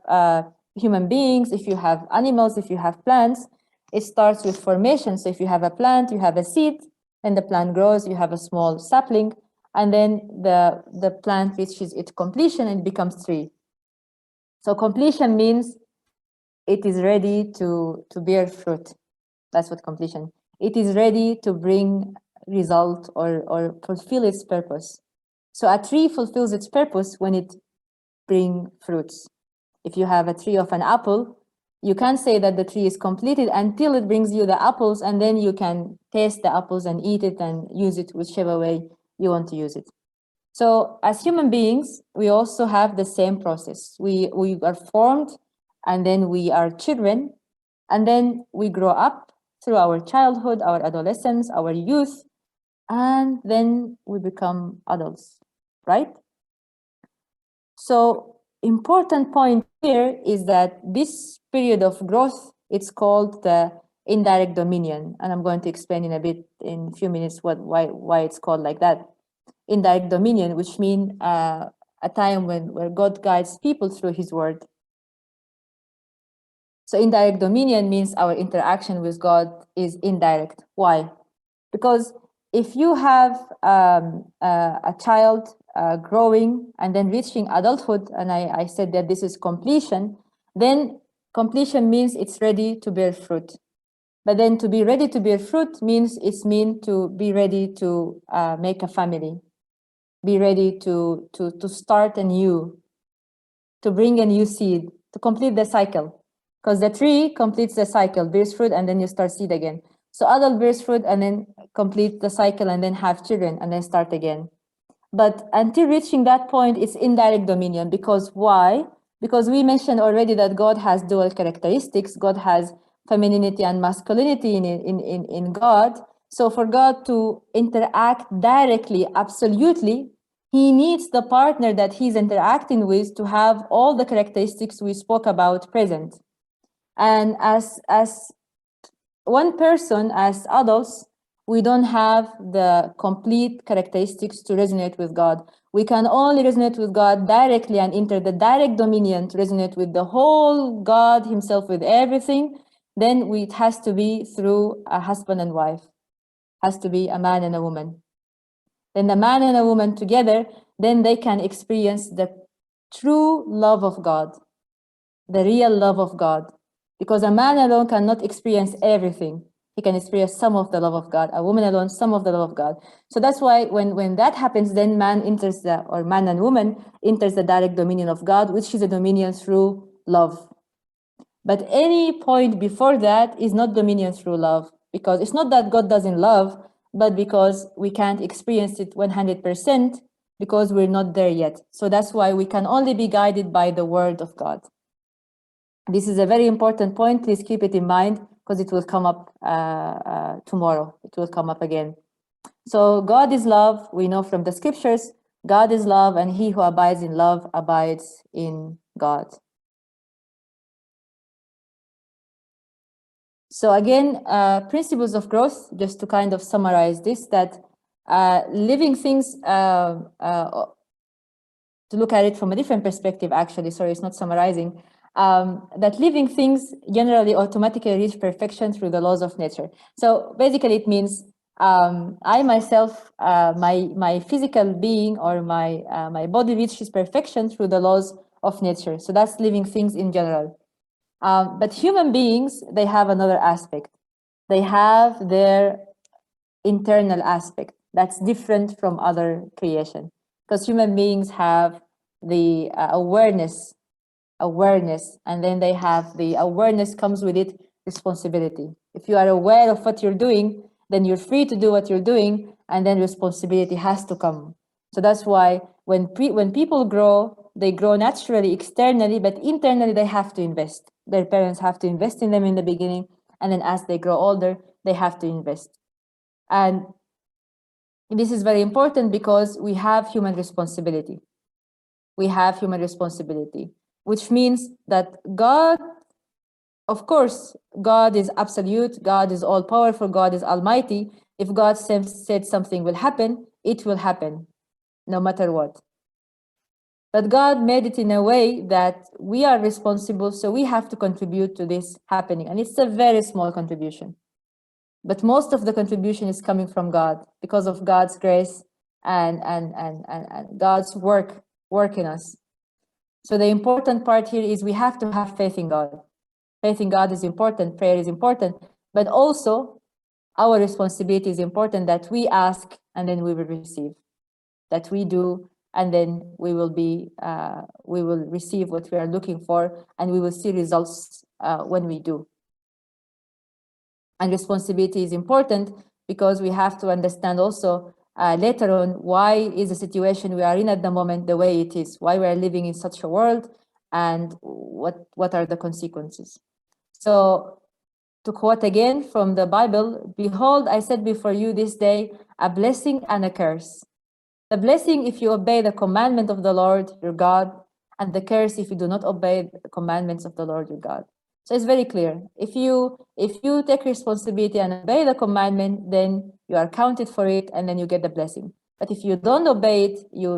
human beings, if you have animals, if you have plants, it starts with formation. So if you have a plant, you have a seed, then the plant grows, you have a small sapling, and then the plant reaches its completion and it becomes tree. So completion means it is ready to bear fruit. That's what completion. It is ready to bring result or fulfill its purpose. So a tree fulfills its purpose when it brings fruits. If you have a tree of an apple, you can't say that the tree is completed until it brings you the apples, and then you can taste the apples and eat it and use it whichever way you want to use it. So as human beings, we also have the same process. We are formed, and then we are children, and then we grow up through our childhood, our adolescence, our youth, and then we become adults, right? So important point here is that this period of growth, it's called the indirect dominion. And I'm going to explain in a few minutes why it's called like that. Indirect dominion, which means a time where God guides people through his word. So indirect dominion means our interaction with God is indirect. Why? Because if you have a child growing and then reaching adulthood, and I said that this is completion, then completion means it's ready to bear fruit. But then to be ready to bear fruit means to be ready to make a family, be ready to start anew, to bring a new seed, to complete the cycle. Because the tree completes the cycle, bears fruit, and then you start seed again. So adult bears fruit and then complete the cycle and then have children and then start again. But until reaching that point, it's indirect dominion. Because why? Because we mentioned already that God has dual characteristics. God has femininity and masculinity in God. So for God to interact directly, absolutely, he needs the partner that he's interacting with to have all the characteristics we spoke about present. And as one person, as adults, we don't have the complete characteristics to resonate with God. We can only resonate with God directly and enter the direct dominion to resonate with the whole God himself, with everything. Then it has to be through a husband and wife, has to be a man and a woman. Then the man and a woman together, then they can experience the true love of God, the real love of God. Because a man alone cannot experience everything. He can experience some of the love of God. A woman alone, some of the love of God. So that's why when that happens, then man and woman enters the direct dominion of God, which is a dominion through love. But any point before that is not dominion through love, because it's not that God doesn't love, but because we can't experience it 100% because we're not there yet. So that's why we can only be guided by the word of God. This is a very important point. Please keep it in mind because it will come up tomorrow. It will come up again. So God is love. We know from the scriptures, God is love, and he who abides in love abides in God. So again, principles of growth, just to kind of summarize this, that living things, to look at it from a different perspective, actually, sorry, it's not summarizing, that living things generally automatically reach perfection through the laws of nature. So basically it means I myself, my physical being or my body reaches perfection through the laws of nature. So that's living things in general. But human beings, they have another aspect. They have their internal aspect that's different from other creation. Because human beings have the awareness, and then they have the awareness comes with it responsibility. If you are aware of what you're doing, then you're free to do what you're doing, and then responsibility has to come. So that's why when people grow, they grow naturally externally, but internally they have to invest. Their parents have to invest in them in the beginning, and then as they grow older, they have to invest. And this is very important because we have human responsibility. We have human responsibility, which means that God, of course, God is absolute, God is all powerful, God is almighty. If God said something will happen, it will happen, no matter what. But God made it in a way that we are responsible, so we have to contribute to this happening. And it's a very small contribution. But most of the contribution is coming from God because of God's grace and God's work in us. So the important part here is we have to have faith in God. Faith in God is important, prayer is important, but also our responsibility is important, that we ask and then we will receive, that we do and then we will receive what we are looking for, and we will see results when we do. And responsibility is important because we have to understand also later on, why is the situation we are in at the moment the way it is, why we are living in such a world, and what are the consequences. So to quote again from the Bible, "Behold, I set before you this day a blessing and a curse. The blessing if you obey the commandment of the Lord your God, and the curse if you do not obey the commandments of the Lord your God." So it's very clear. If you take responsibility and obey the commandment, then you are counted for it, and then you get the blessing. But if you don't obey it, you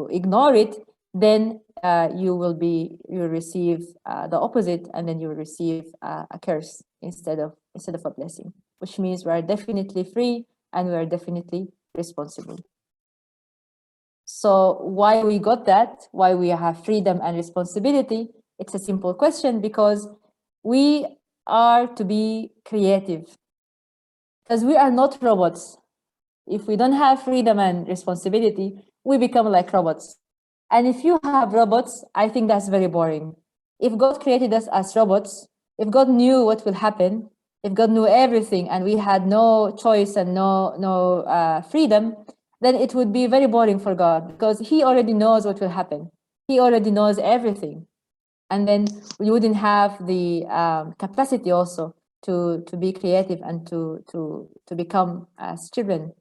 ignore it, then you will receive the opposite, and then you will receive a curse instead of a blessing, which means we are definitely free and we are definitely responsible. So why we got that, why we have freedom and responsibility? It's a simple question, because we are to be creative, because we are not robots. If we don't have freedom and responsibility, we become like robots. And if you have robots, I think that's very boring. If God created us as robots, if God knew what will happen, if God knew everything and we had no choice and no freedom, then it would be very boring for God, because he already knows what will happen. He already knows everything. And then we wouldn't have the capacity also to be creative and to become as children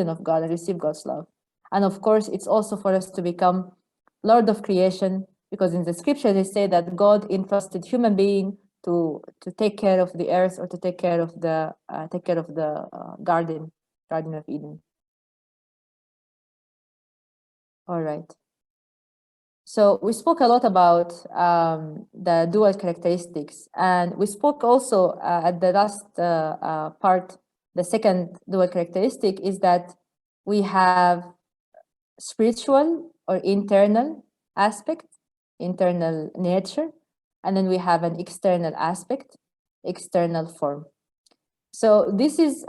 of God and receive God's love. And of course, it's also for us to become Lord of creation, because in the scripture they say that God entrusted human being to take care of the earth, or to take care of the Garden of Eden. All right. So we spoke a lot about the dual characteristics, and we spoke also at the last part, the second dual characteristic is that we have spiritual or internal aspect, internal nature, and then we have an external aspect, external form. So this is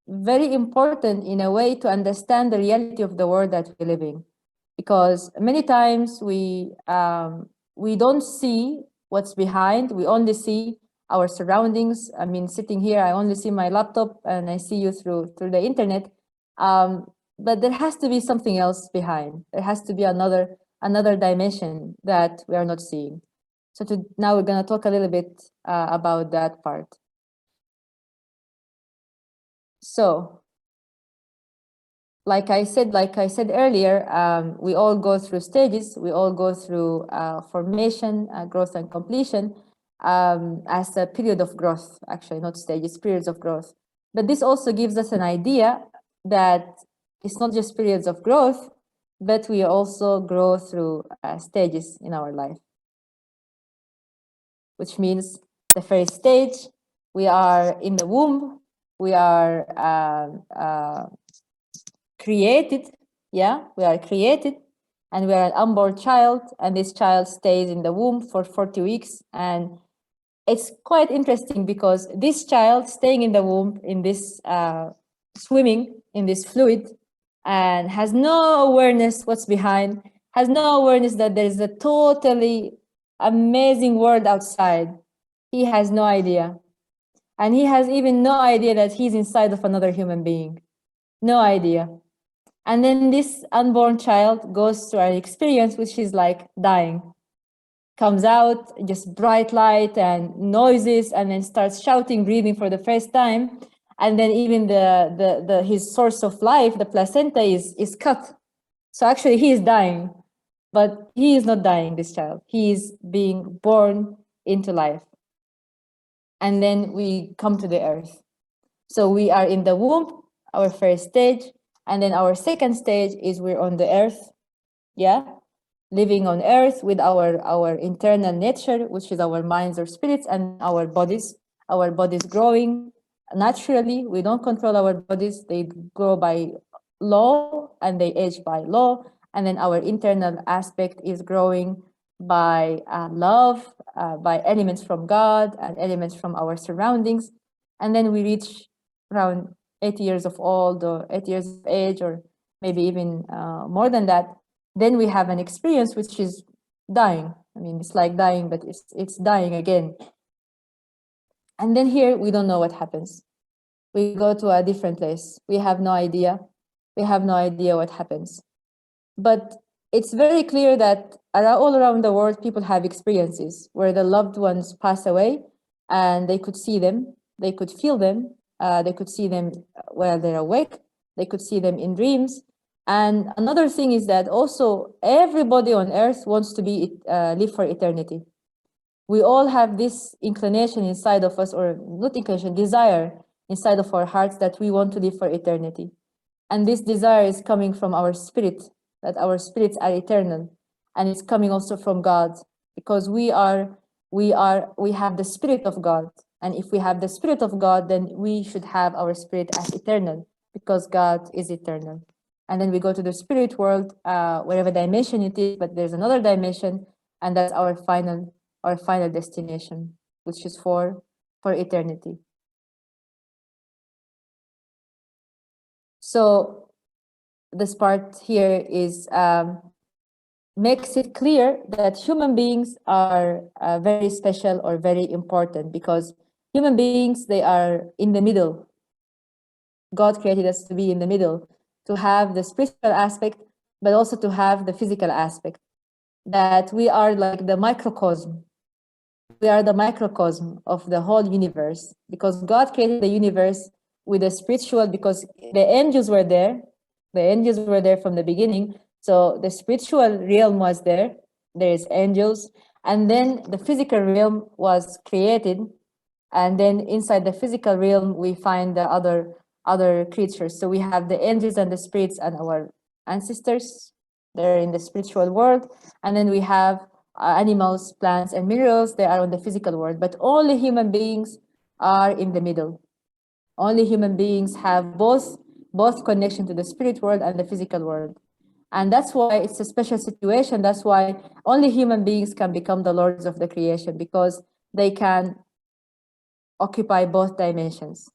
very important in a way to understand the reality of the world that we live in, because many times we don't see what's behind. We only see our surroundings. I mean, sitting here, I only see my laptop and I see you through the internet. But there has to be something else behind. There has to be another dimension that we are not seeing. So now we're going to talk a little bit about that part. So, like I said earlier, we all go through stages. We all go through formation, growth, and completion as a period of growth. Actually, not stages, periods of growth. But this also gives us an idea that it's not just periods of growth, but we also grow through stages in our life. Which means the first stage, we are in the womb. We are created, we are created, and we are an unborn child, and this child stays in the womb for 40 weeks. And it's quite interesting because this child staying in the womb, in this swimming in this fluid, and has no awareness what's behind, has no awareness that there is a totally amazing world outside. He has no idea. And he has even no idea that he's inside of another human being. No idea. And then this unborn child goes through an experience which is like dying. Comes out, just bright light and noises, and then starts shouting, breathing for the first time. And then even his source of life, the placenta, is cut. So actually he is dying, but he is not dying, this child. He is being born into life. And then we come to the earth. So we are in the womb, our first stage, and then our second stage is we're on the earth, living on earth with our internal nature, which is our minds or spirits, and our bodies growing naturally. We don't control our bodies. They grow by law and they age by law. And then our internal aspect is growing by love, by elements from God and elements from our surroundings. And then we reach around 8 years of old or 8 years of age, or maybe even more than that. Then we have an experience which is dying. I mean, it's like dying, but it's dying again. And then here we don't know what happens. We go to a different place. We have no idea. We have no idea what happens. But it's very clear that all around the world, people have experiences where the loved ones pass away and they could see them, they could feel them, they could see them while they're awake, they could see them in dreams. And another thing is that also everybody on earth wants to live for eternity. We all have this inclination inside of us, or not inclination, desire inside of our hearts that we want to live for eternity. And this desire is coming from our spirit, that our spirits are eternal. And it's coming also from God, because we have the spirit of God. And if we have the spirit of God, then we should have our spirit as eternal, because God is eternal. And then we go to the spirit world, whatever dimension it is, but there's another dimension, and that's our final destination, which is for eternity. So this part here is makes it clear that human beings are very special or very important, because human beings, they are in the middle. God created us to be in the middle, to have the spiritual aspect, but also to have the physical aspect. That we are like the microcosm. We are the microcosm of the whole universe, because God created the universe with a spiritual, because the angels were there. The angels were there from the beginning. So the spiritual realm was there. There's angels. And then the physical realm was created. And then inside the physical realm, we find the other creatures. So we have the angels and the spirits and our ancestors. They're in the spiritual world. And then we have animals, plants, and minerals. They are on the physical world. But only human beings are in the middle. Only human beings have both connection to the spirit world and the physical world. And that's why it's a special situation. That's why only human beings can become the lords of the creation, because they can occupy both dimensions.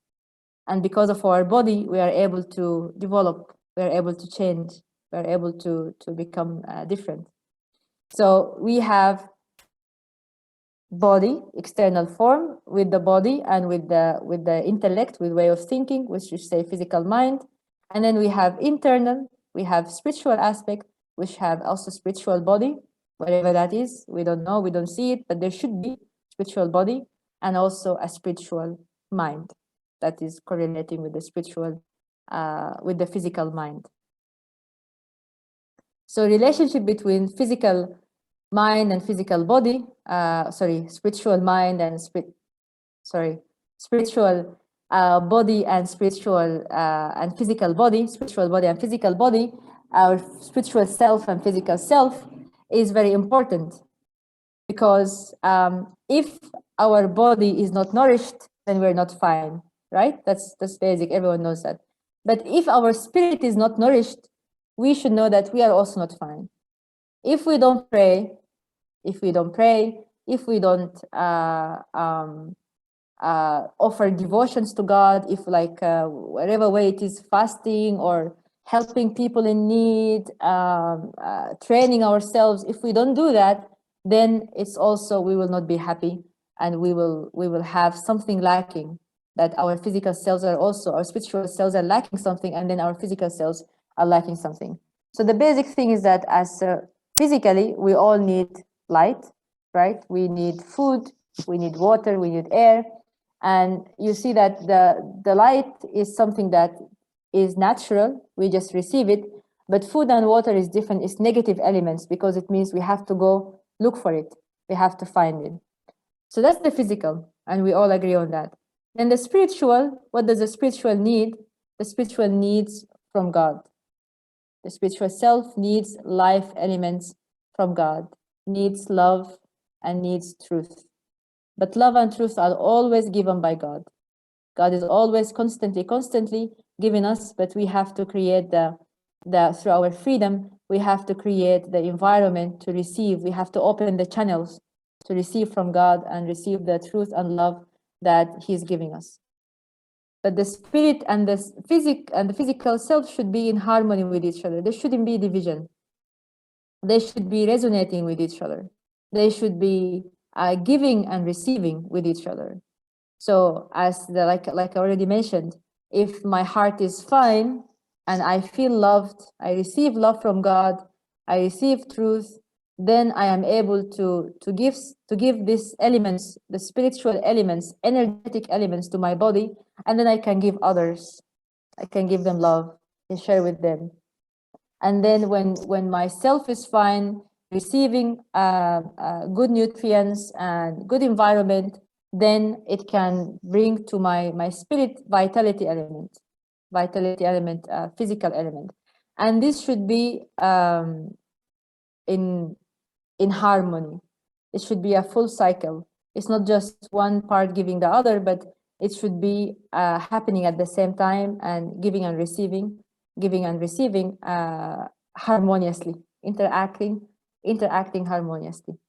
And because of our body, we are able to develop, we are able to change, we are able to become different. So we have body, external form, with the body and with the intellect, with way of thinking, which is say physical mind. And then we have internal, we have spiritual aspect, which have also spiritual body, whatever that is. We don't know, we don't see it, but there should be spiritual body, and also a spiritual mind that is correlating with the spiritual, with the physical mind. So relationship between physical mind and physical body, spiritual mind and spiritual body and spiritual and physical body, spiritual body and physical body, our spiritual self and physical self is very important, because if our body is not nourished, then we're not fine, right? That's basic, everyone knows that. But if our spirit is not nourished, we should know that we are also not fine. If we don't pray, if we don't offer devotions to God, if whatever way it is, fasting or helping people in need, training ourselves, if we don't do that, then it's also, we will not be happy, and we will have something lacking, that our physical cells are also, our spiritual cells are lacking something, and then our physical cells are lacking something. So the basic thing is that as physically, we all need light, right? We need food, we need water, we need air. And you see that the light is something that is natural, we just receive it. But food and water is different, it's negative elements, because it means we have to go look for it, we have to find it. So that's the physical, and we all agree on that. Then the spiritual, what does the spiritual need? The spiritual needs from God. The spiritual self needs life elements from God, needs love and needs truth. But love and truth are always given by God. God is always constantly giving us, but we have to create the that through our freedom, we have to create the environment to receive. We have to open the channels to receive from God and receive the truth and love that He's giving us. But the spirit and the physical self should be in harmony with each other. There shouldn't be division. They should be resonating with each other. They should be giving and receiving with each other. So as like I already mentioned, if my heart is fine and I feel loved, I receive love from God, I receive truth, then I am able to give these elements, the spiritual elements, energetic elements to my body, and then I can give others. I can give them love and share with them. And then when myself is fine, receiving good nutrients and good environment, then it can bring to my spirit vitality element, physical element. And this should be in harmony. It should be a full cycle. It's not just one part giving the other, but it should be happening at the same time, and giving and receiving harmoniously, interacting harmoniously.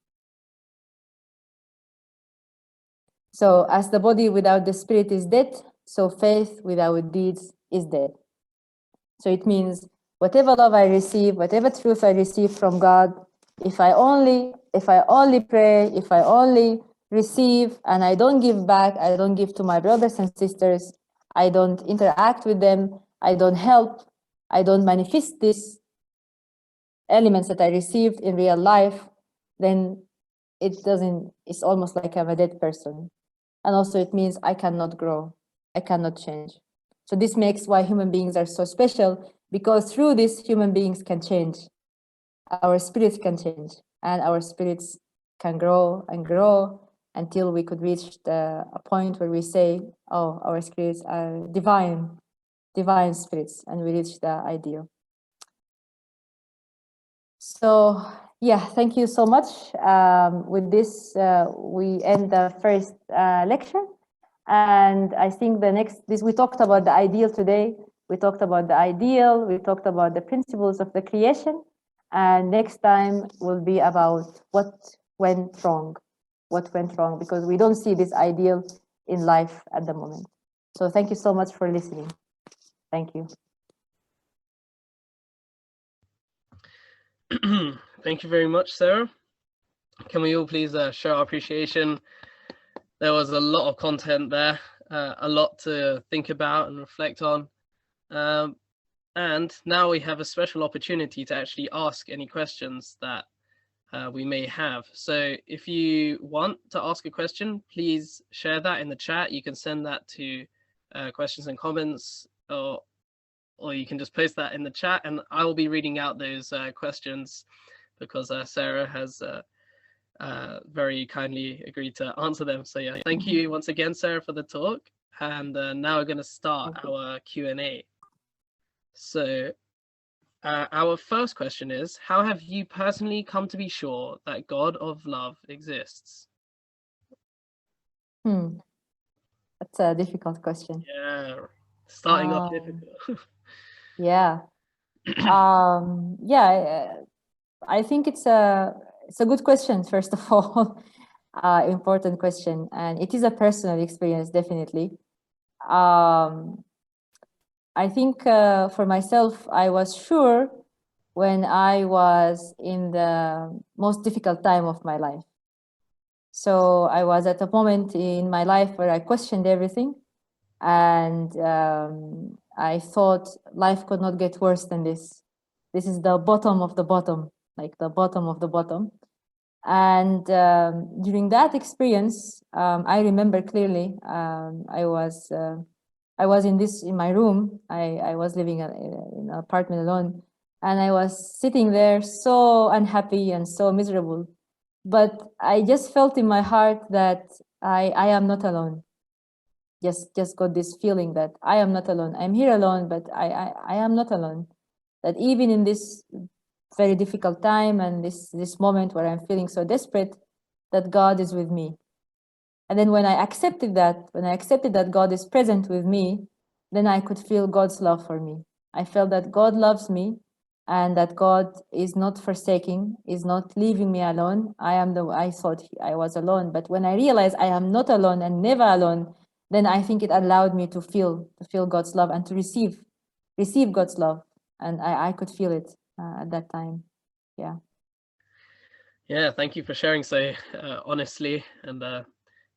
So as the body without the spirit is dead, so faith without deeds is dead. So it means whatever love I receive, whatever truth I receive from God, if I only pray, if I only receive and I don't give back, I don't give to my brothers and sisters, I don't interact with them, I don't help, I don't manifest these elements that I received in real life, then it's almost like I'm a dead person. And also it means I cannot grow, I cannot change. So this makes why human beings are so special, because through this, human beings can change. Our spirits can change, and our spirits can grow and grow until we could reach a point where we say, oh, our spirits are divine spirits, and we reach the ideal. So yeah, thank you so much. With this, we end the first lecture. And I think we talked about the ideal today. We talked about the ideal, we talked about the principles of the creation. And next time will be about what went wrong, because we don't see this ideal in life at the moment. So thank you so much for listening. Thank you. Thank you very much, Sarah. Can we all please show our appreciation? There was a lot of content there, a lot to think about and reflect on. And now we have a special opportunity to actually ask any questions that we may have. So if you want to ask a question, please share that in the chat. You can send that to questions and comments, or you can just post that in the chat, and I will be reading out those questions, because Sarah has very kindly agreed to answer them. So yeah, thank you once again, Sarah, for the talk. And now we're going to start our Q&A. So our first question is, how have you personally come to be sure that God of love exists? That's a difficult question. Yeah, starting off difficult. Yeah. Yeah, I think it's a good question, first of all. Important question, and it is a personal experience, definitely. I think for myself, I was sure when I was in the most difficult time of my life. So I was at a moment in my life where I questioned everything, and I thought life could not get worse than this. This is the bottom of the bottom, like the bottom of the bottom. And during that experience, I remember clearly, I was in my room. I was living in an apartment alone, and I was sitting there so unhappy and so miserable. But I just felt in my heart that I am not alone. Just got this feeling that I am not alone. I'm here alone, but I am not alone. That even in this very difficult time and this moment where I'm feeling so desperate, that God is with me. And then when I accepted that God is present with me, then I could feel God's love for me. I felt that God loves me, and that God is not forsaking, is not leaving me alone. I thought I was alone, but when I realized I am not alone and never alone, then I think it allowed me to feel God's love and to receive God's love, and I could feel it at that time. Yeah. Yeah, thank you for sharing so honestly, and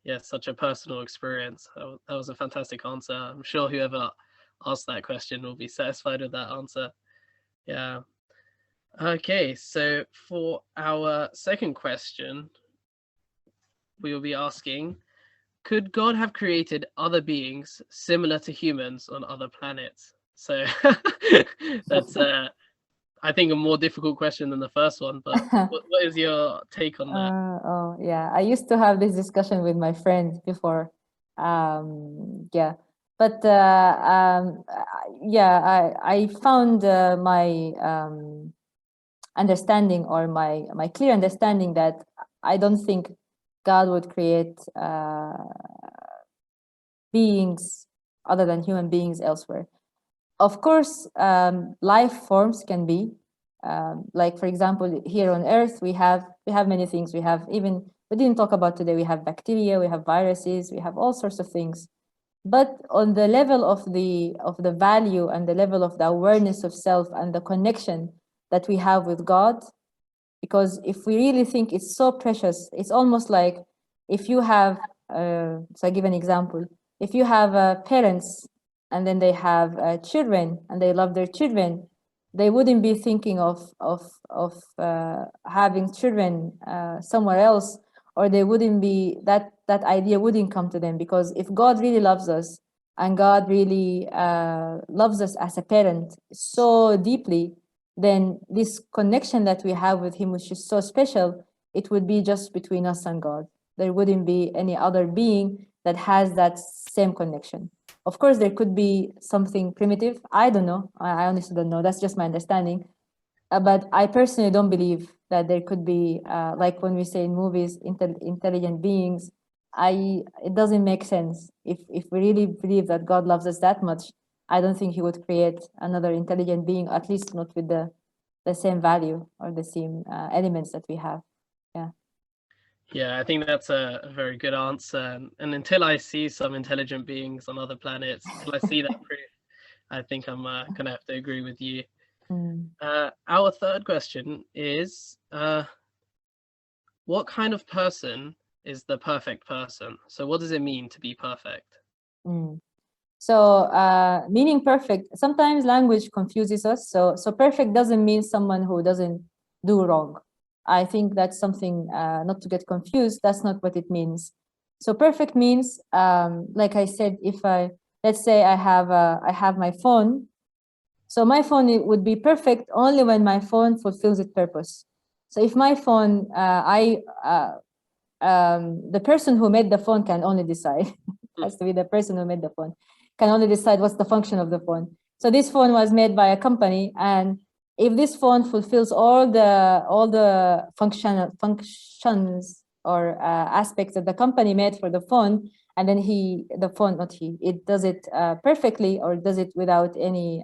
yeah, such a personal experience. That was a fantastic answer. I'm sure whoever asked that question will be satisfied with that answer. Yeah. Okay, so for our second question, we will be asking, could God have created other beings similar to humans on other planets? So that's I think a more difficult question than the first one, but what is your take on that? Oh yeah, I used to have this discussion with my friend before. Yeah, but yeah, I found my understanding, or my clear understanding, that I don't think God would create beings other than human beings elsewhere. Of course, life forms can be, like, for example, here on Earth, we have many things. We have, even we didn't talk about today, we have bacteria, we have viruses, we have all sorts of things. But on the level of the value, and the level of the awareness of self, and the connection that we have with God, because if we really think it's so precious, it's almost like, if you have so I give an example. If you have parents, and then they have children, and they love their children, they wouldn't be thinking of having children somewhere else, or they wouldn't be, that idea wouldn't come to them. Because if God really loves us, and God really loves us as a parent so deeply, then this connection that we have with him, which is so special, it would be just between us and God. There wouldn't be any other being that has that same connection. Of course, there could be something primitive. I don't know. I honestly don't know. That's just my understanding. But I personally don't believe that there could be, like when we say in movies, intelligent beings. It doesn't make sense. If we really believe that God loves us that much, I don't think he would create another intelligent being, at least not with the same value or the same elements that we have. Yeah. Yeah, I think that's a very good answer. And until I see some intelligent beings on other planets, until I see that proof, I think I'm gonna have to agree with you. Mm. Our third question is, what kind of person is the perfect person? So what does it mean to be perfect? Mm. So meaning perfect, sometimes language confuses us. So perfect doesn't mean someone who doesn't do wrong. I think that's something not to get confused. That's not what it means. So perfect means, like I said, if let's say I have my phone. So my phone, it would be perfect only when my phone fulfills its purpose. So if my phone, the person who made the phone can only decide. Has to be the person who made the phone can only decide what's the function of the phone. So this phone was made by a company, and if this phone fulfills all the functions or aspects that the company made for the phone, and then it does it perfectly, or does it without any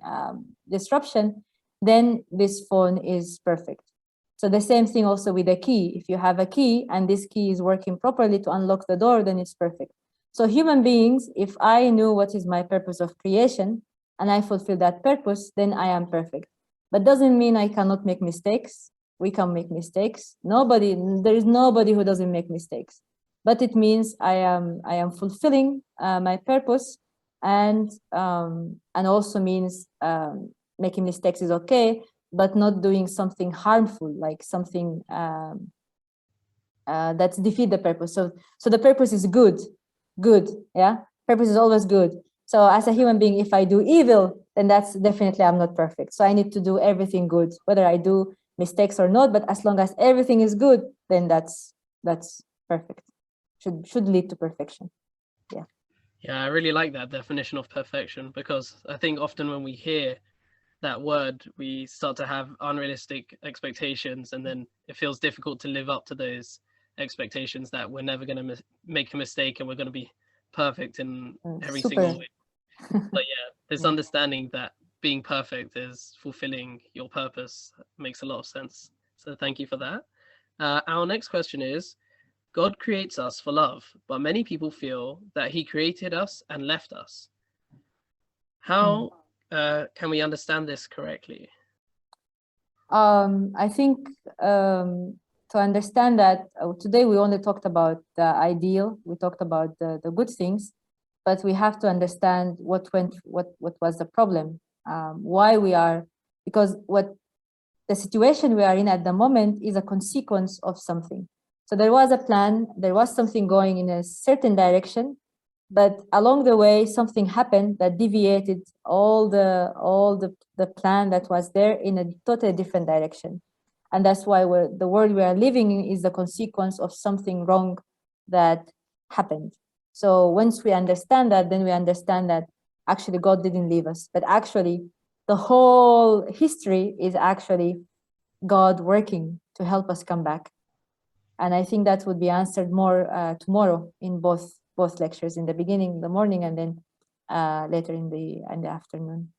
disruption, then this phone is perfect. So the same thing also with a key. If you have a key and this key is working properly to unlock the door, then it's perfect. So human beings, if I knew what is my purpose of creation and I fulfill that purpose, then I am perfect. But doesn't mean I cannot make mistakes. We can make mistakes. There is nobody who doesn't make mistakes. But it means I am fulfilling my purpose, and also means making mistakes is okay, but not doing something harmful, like something that's defeat the purpose. So the purpose is good, yeah. Purpose is always good. So as a human being, if I do evil, then that's definitely, I'm not perfect. So I need to do everything good, whether I do mistakes or not. But as long as everything is good, then that's perfect. Should lead to perfection. Yeah. Yeah, I really like that definition of perfection, because I think often when we hear that word, we start to have unrealistic expectations, and then it feels difficult to live up to those expectations, that we're never going to make a mistake and we're going to be perfect in every Super. single way. But yeah, this understanding that being perfect is fulfilling your purpose. Makes a lot of sense. So thank you for that. Our next question is, God creates us for love, but many people feel that he created us and left us. How can we understand this correctly? I think to understand that, today we only talked about the ideal, we talked about the good things, but we have to understand what was the problem, why we are, because what the situation we are in at the moment is a consequence of something. So there was a plan, there was something going in a certain direction, but along the way something happened that deviated all the plan that was there in a totally different direction. And that's why the world we are living in is the consequence of something wrong that happened. So once we understand that, then we understand that actually God didn't leave us, but actually the whole history is actually God working to help us come back. And I think that would be answered more tomorrow in both lectures, in the beginning, the morning, and then later in the afternoon.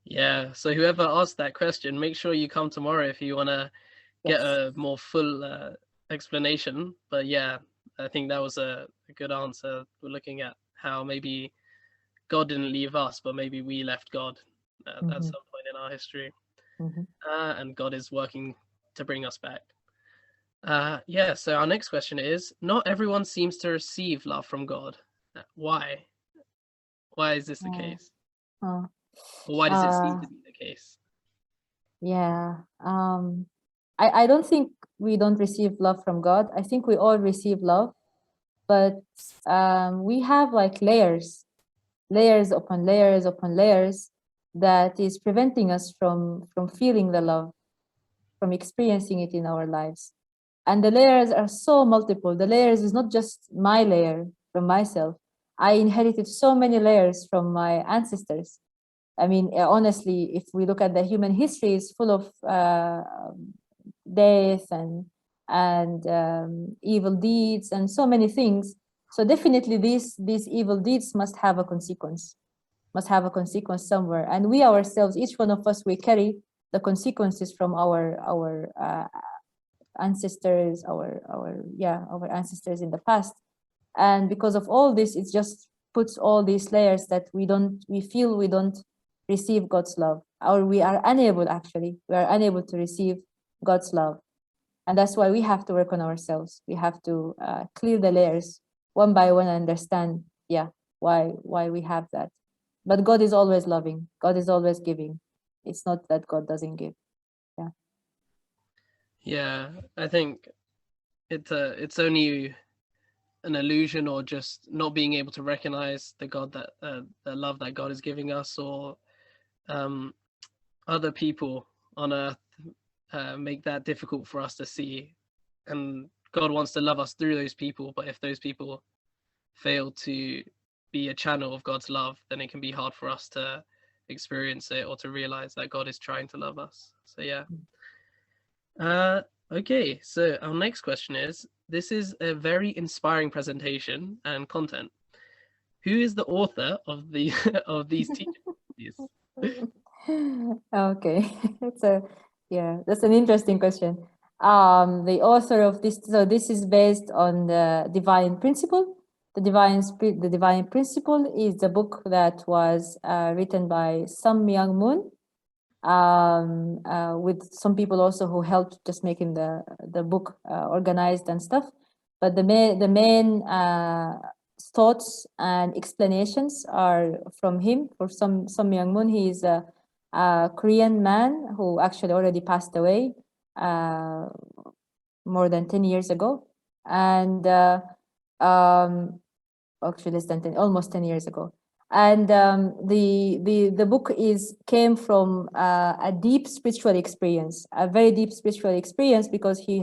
Yeah, so whoever asked that question, make sure you come tomorrow if you want to get Yes. a more full explanation. But yeah, I think that was a good answer. We're looking at how maybe God didn't leave us, but maybe we left God at some point in our history. And God is working to bring us back. Yeah, so our next question is, not everyone seems to receive love from God. Why? Why is this the case? Or why does it seem to be the case? Yeah. I don't think we don't receive love from God. I think we all receive love, but we have like layers upon layers upon layers that is preventing us from feeling the love, from experiencing it in our lives. And the layers are so multiple. The layers is not just my layer from myself. I inherited so many layers from my ancestors. I mean, honestly, if we look at the human history, it's full of death and evil deeds and so many things. So definitely these evil deeds must have a consequence, somewhere. And we ourselves, each one of us, we carry the consequences from our ancestors, our ancestors in the past. And because of all this, it just puts all these layers that we feel we don't receive God's love, or we are unable to receive God's love. And that's why we have to work on ourselves. We have to clear the layers one by one and understand, why we have that. But God is always loving. God is always giving. It's not that God doesn't give. Yeah, I think it's only an illusion, or just not being able to recognize the God that the love that God is giving us, or other people on earth make that difficult for us to see. And God wants to love us through those people, but if those people fail to be a channel of God's love, then it can be hard for us to experience it or to realize that God is trying to love us. So yeah. Okay, so our next question is, this is a very inspiring presentation and content. Who is the author of the of these teachings? Okay, that's an interesting question. The author of this, so this is based on the Divine Principle. The Divine Principle is the book that was written by Sam Myung Moon, with some people also who helped just making the book organized and stuff. But the main thoughts and explanations are from him. For Sam Myung Moon, he is a Korean man who actually already passed away more than 10 years ago, and actually less than 10, almost 10 years ago. And the book came from a deep spiritual experience, a very deep spiritual experience, because he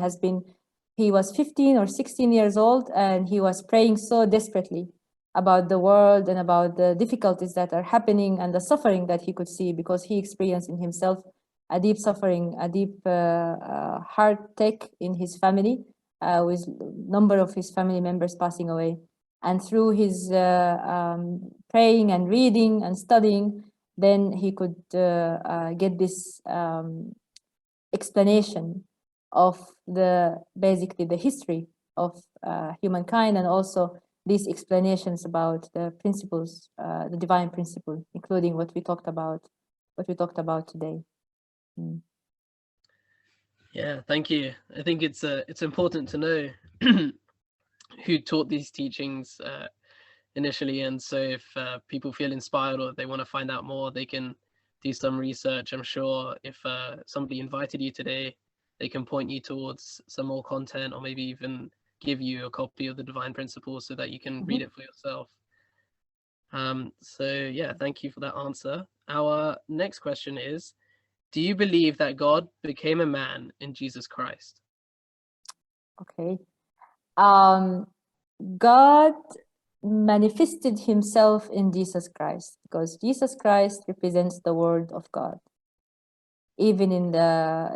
was 15 or 16 years old, and he was praying so desperately about the world and about the difficulties that are happening and the suffering that he could see, because he experienced in himself a deep suffering, a deep heartache in his family, with number of his family members passing away. And through his praying and reading and studying, then he could get this explanation of basically the history of humankind, and also these explanations about the principles, the divine principle, including what we talked about today. Mm. Yeah, thank you. I think it's important to know who taught these teachings initially, and so if people feel inspired or they want to find out more, they can do some research. I'm sure if somebody invited you today, they can point you towards some more content, or maybe even give you a copy of the Divine Principles so that you can read it for yourself. So yeah, thank you for that answer. Our next question is, do you believe that God became a man in Jesus Christ? Okay. God manifested himself in Jesus Christ, because Jesus Christ represents the Word of God. Even in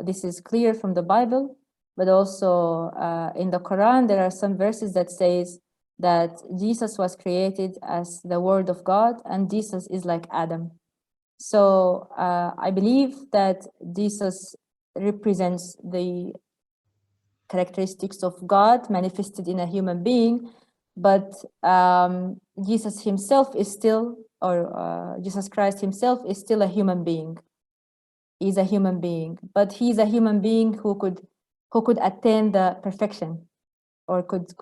this is clear from the Bible, but also in the Quran, there are some verses that says that Jesus was created as the Word of God, and Jesus is like Adam. So I believe that Jesus represents the characteristics of God manifested in a human being, but Jesus himself is still, or Jesus Christ himself is still a human being. He's a human being, but he's a human being who could attain the perfection, or could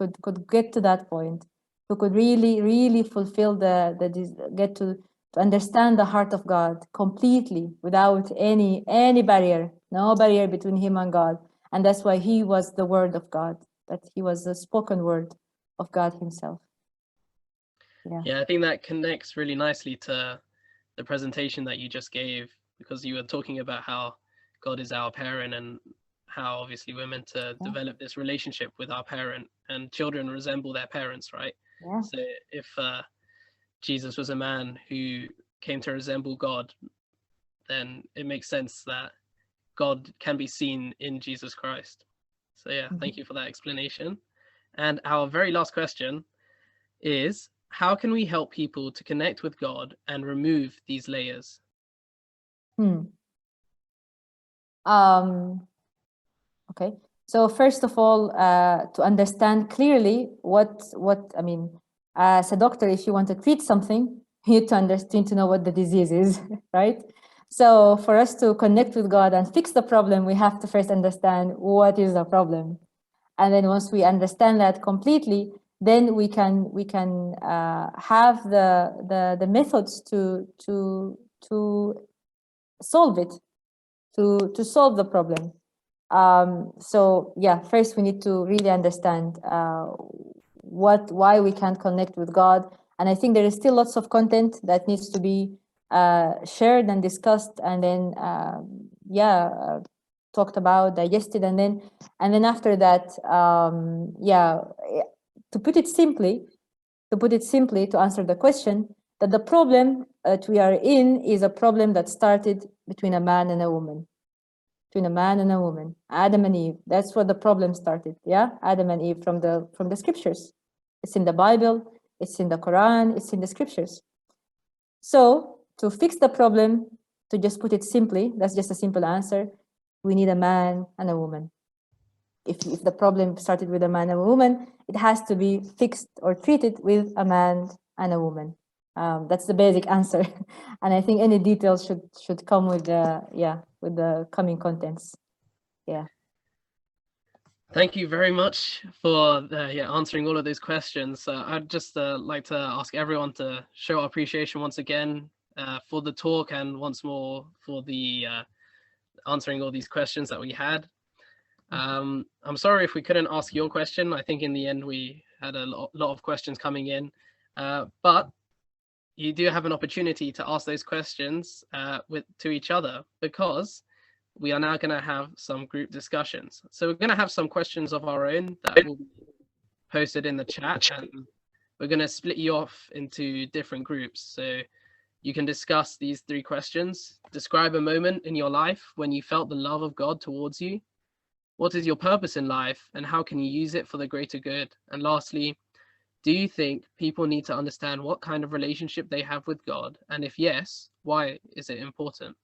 get to that point, who could really fulfill get to understand the heart of God completely without any barrier, no barrier between him and God. And that's why he was the Word of God, that he was the spoken word of God himself. Yeah, I think that connects really nicely to the presentation that you just gave, because you were talking about how God is our parent and how obviously we're meant to develop this relationship with our parent, and children resemble their parents, right? Yeah. So if Jesus was a man who came to resemble God, then it makes sense that God can be seen in Jesus Christ. So yeah, thank you for that explanation. And our very last question is, how can we help people to connect with God and remove these layers? Okay. So first of all, to understand clearly what I mean, as a doctor, if you want to treat something, you need to understand, to know what the disease is, right? So for us to connect with God and fix the problem, we have to first understand what is the problem, and then once we understand that completely, then we can have the methods to solve it, to solve the problem. So yeah, first we need to really understand why we can't connect with God. And I think there is still lots of content that needs to be shared and discussed, and then talked about, digested, and then after that, to put it simply, to answer the question, that the problem that we are in is a problem that started between a man and a woman. Adam and Eve. That's where the problem started. Yeah, Adam and Eve, from the scriptures. It's in the Bible. It's in the Quran. It's in the scriptures. So to fix the problem, to just put it simply, that's just a simple answer. We need a man and a woman. If the problem started with a man and a woman, it has to be fixed or treated with a man and a woman. That's the basic answer. And I think any details should come with the coming contents. Yeah. Thank you very much for answering all of those questions. I'd just like to ask everyone to show our appreciation once again for the talk, and once more for the answering all these questions that we had. I'm sorry if we couldn't ask your question. I think in the end we had a lot of questions coming in, but you do have an opportunity to ask those questions to each other, because we are now going to have some group discussions. So we're going to have some questions of our own that will be posted in the chat, and we're going to split you off into different groups. So you can discuss these 3 questions. Describe a moment in your life when you felt the love of God towards you. What is your purpose in life, and how can you use it for the greater good? And lastly, do you think people need to understand what kind of relationship they have with God? And if yes, why is it important?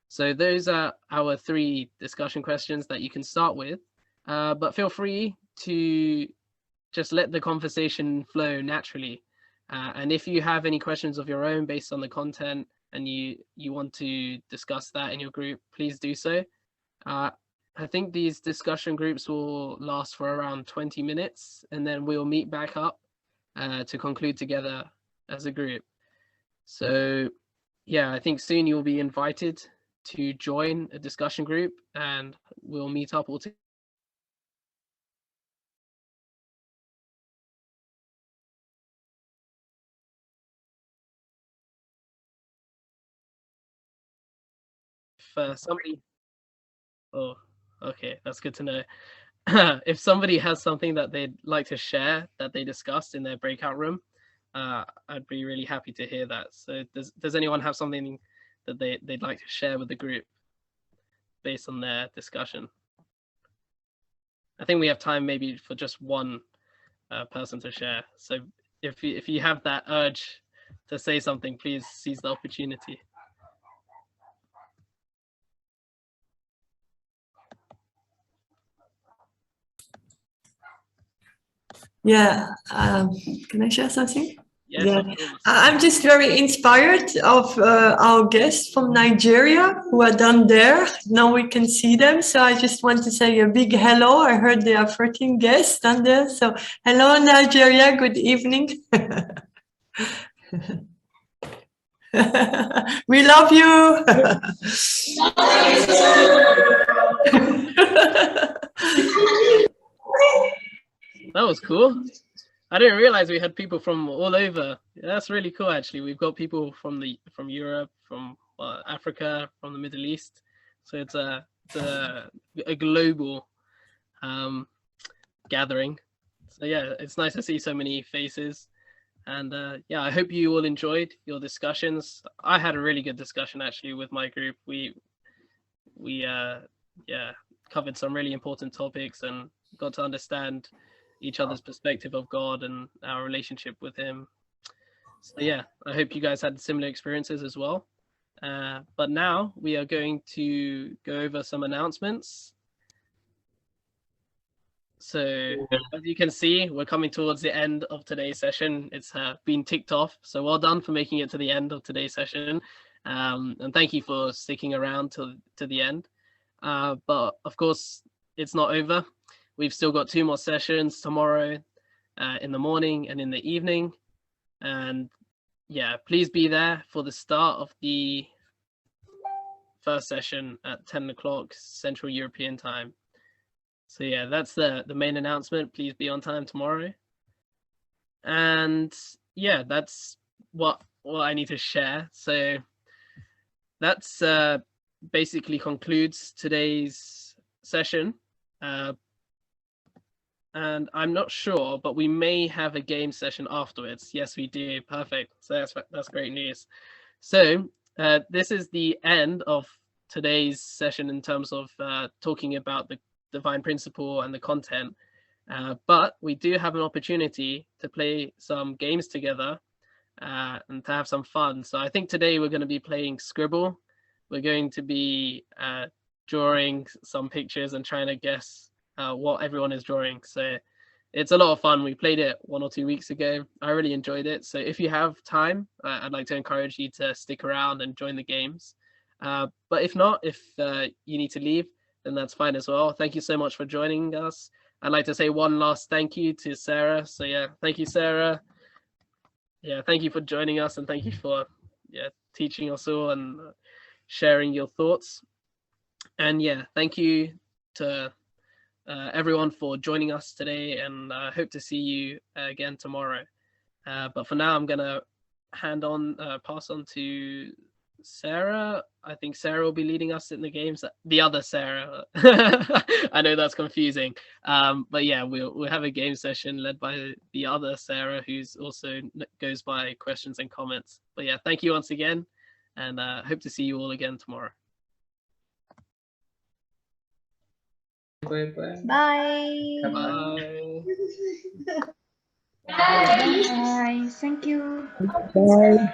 So those are our 3 discussion questions that you can start with, but feel free to just let the conversation flow naturally. And if you have any questions of your own based on the content and you want to discuss that in your group, please do so. I think these discussion groups will last for around 20 minutes, and then we'll meet back up to conclude together as a group. So yeah, I think soon you'll be invited to join a discussion group, and we'll meet up all together. If somebody, oh, okay, that's good to know. If somebody has something that they'd like to share that they discussed in their breakout room, I'd be really happy to hear that. So does anyone have something that they'd like to share with the group based on their discussion? I think we have time maybe for just one person to share. So if you have that urge to say something, please seize the opportunity. Yeah, can I share something? Yes, Yeah, of course. I'm just very inspired of our guests from Nigeria who are down there. Now we can see them. So I just want to say a big hello. I heard there are 14 guests down there. So hello, Nigeria. Good evening. We love you. That was cool. I didn't realize we had people from all over. That's really cool, actually. We've got people from Europe, from Africa, from the Middle East. So it's a global gathering. So yeah, it's nice to see so many faces. And yeah, I hope you all enjoyed your discussions. I had a really good discussion actually with my group. We yeah, covered some really important topics and got to understand each other's perspective of God and our relationship with him. So yeah, I hope you guys had similar experiences as well. But now we are going to go over some announcements. So as you can see, we're coming towards the end of today's session. It's been ticked off. So well done for making it to the end of today's session. And thank you for sticking around to the end. But of course, it's not over. We've still got 2 more sessions tomorrow in the morning and in the evening. And yeah, please be there for the start of the first session at 10 o'clock Central European time. So yeah, that's the main announcement. Please be on time tomorrow. And yeah, that's what I need to share. So that's basically concludes today's session. And I'm not sure, but we may have a game session afterwards. Yes, we do. Perfect. So that's great news. So this is the end of today's session in terms of talking about the divine principle and the content. But we do have an opportunity to play some games together and to have some fun. So I think today we're going to be playing Scribble. We're going to be drawing some pictures and trying to guess what everyone is drawing. So it's a lot of fun. We played it 1 or 2 weeks ago. I really enjoyed it. So if you have time, I'd like to encourage you to stick around and join the games. But if not, if you need to leave, then that's fine as well. Thank you so much for joining us. I'd like to say one last thank you to Sarah. So yeah, thank you, Sarah. Yeah, thank you for joining us, and thank you for teaching us all and sharing your thoughts. And yeah, thank you to everyone for joining us today, and I hope to see you again tomorrow. But for now, I'm gonna pass on to Sarah. I think Sarah will be leading us in the games. The other Sarah. I know that's confusing. But yeah, we'll have a game session led by the other Sarah, who's also goes by questions and comments. But yeah, thank you once again, and hope to see you all again tomorrow. Bye. Bye. Bye. Bye. Thank you. Bye.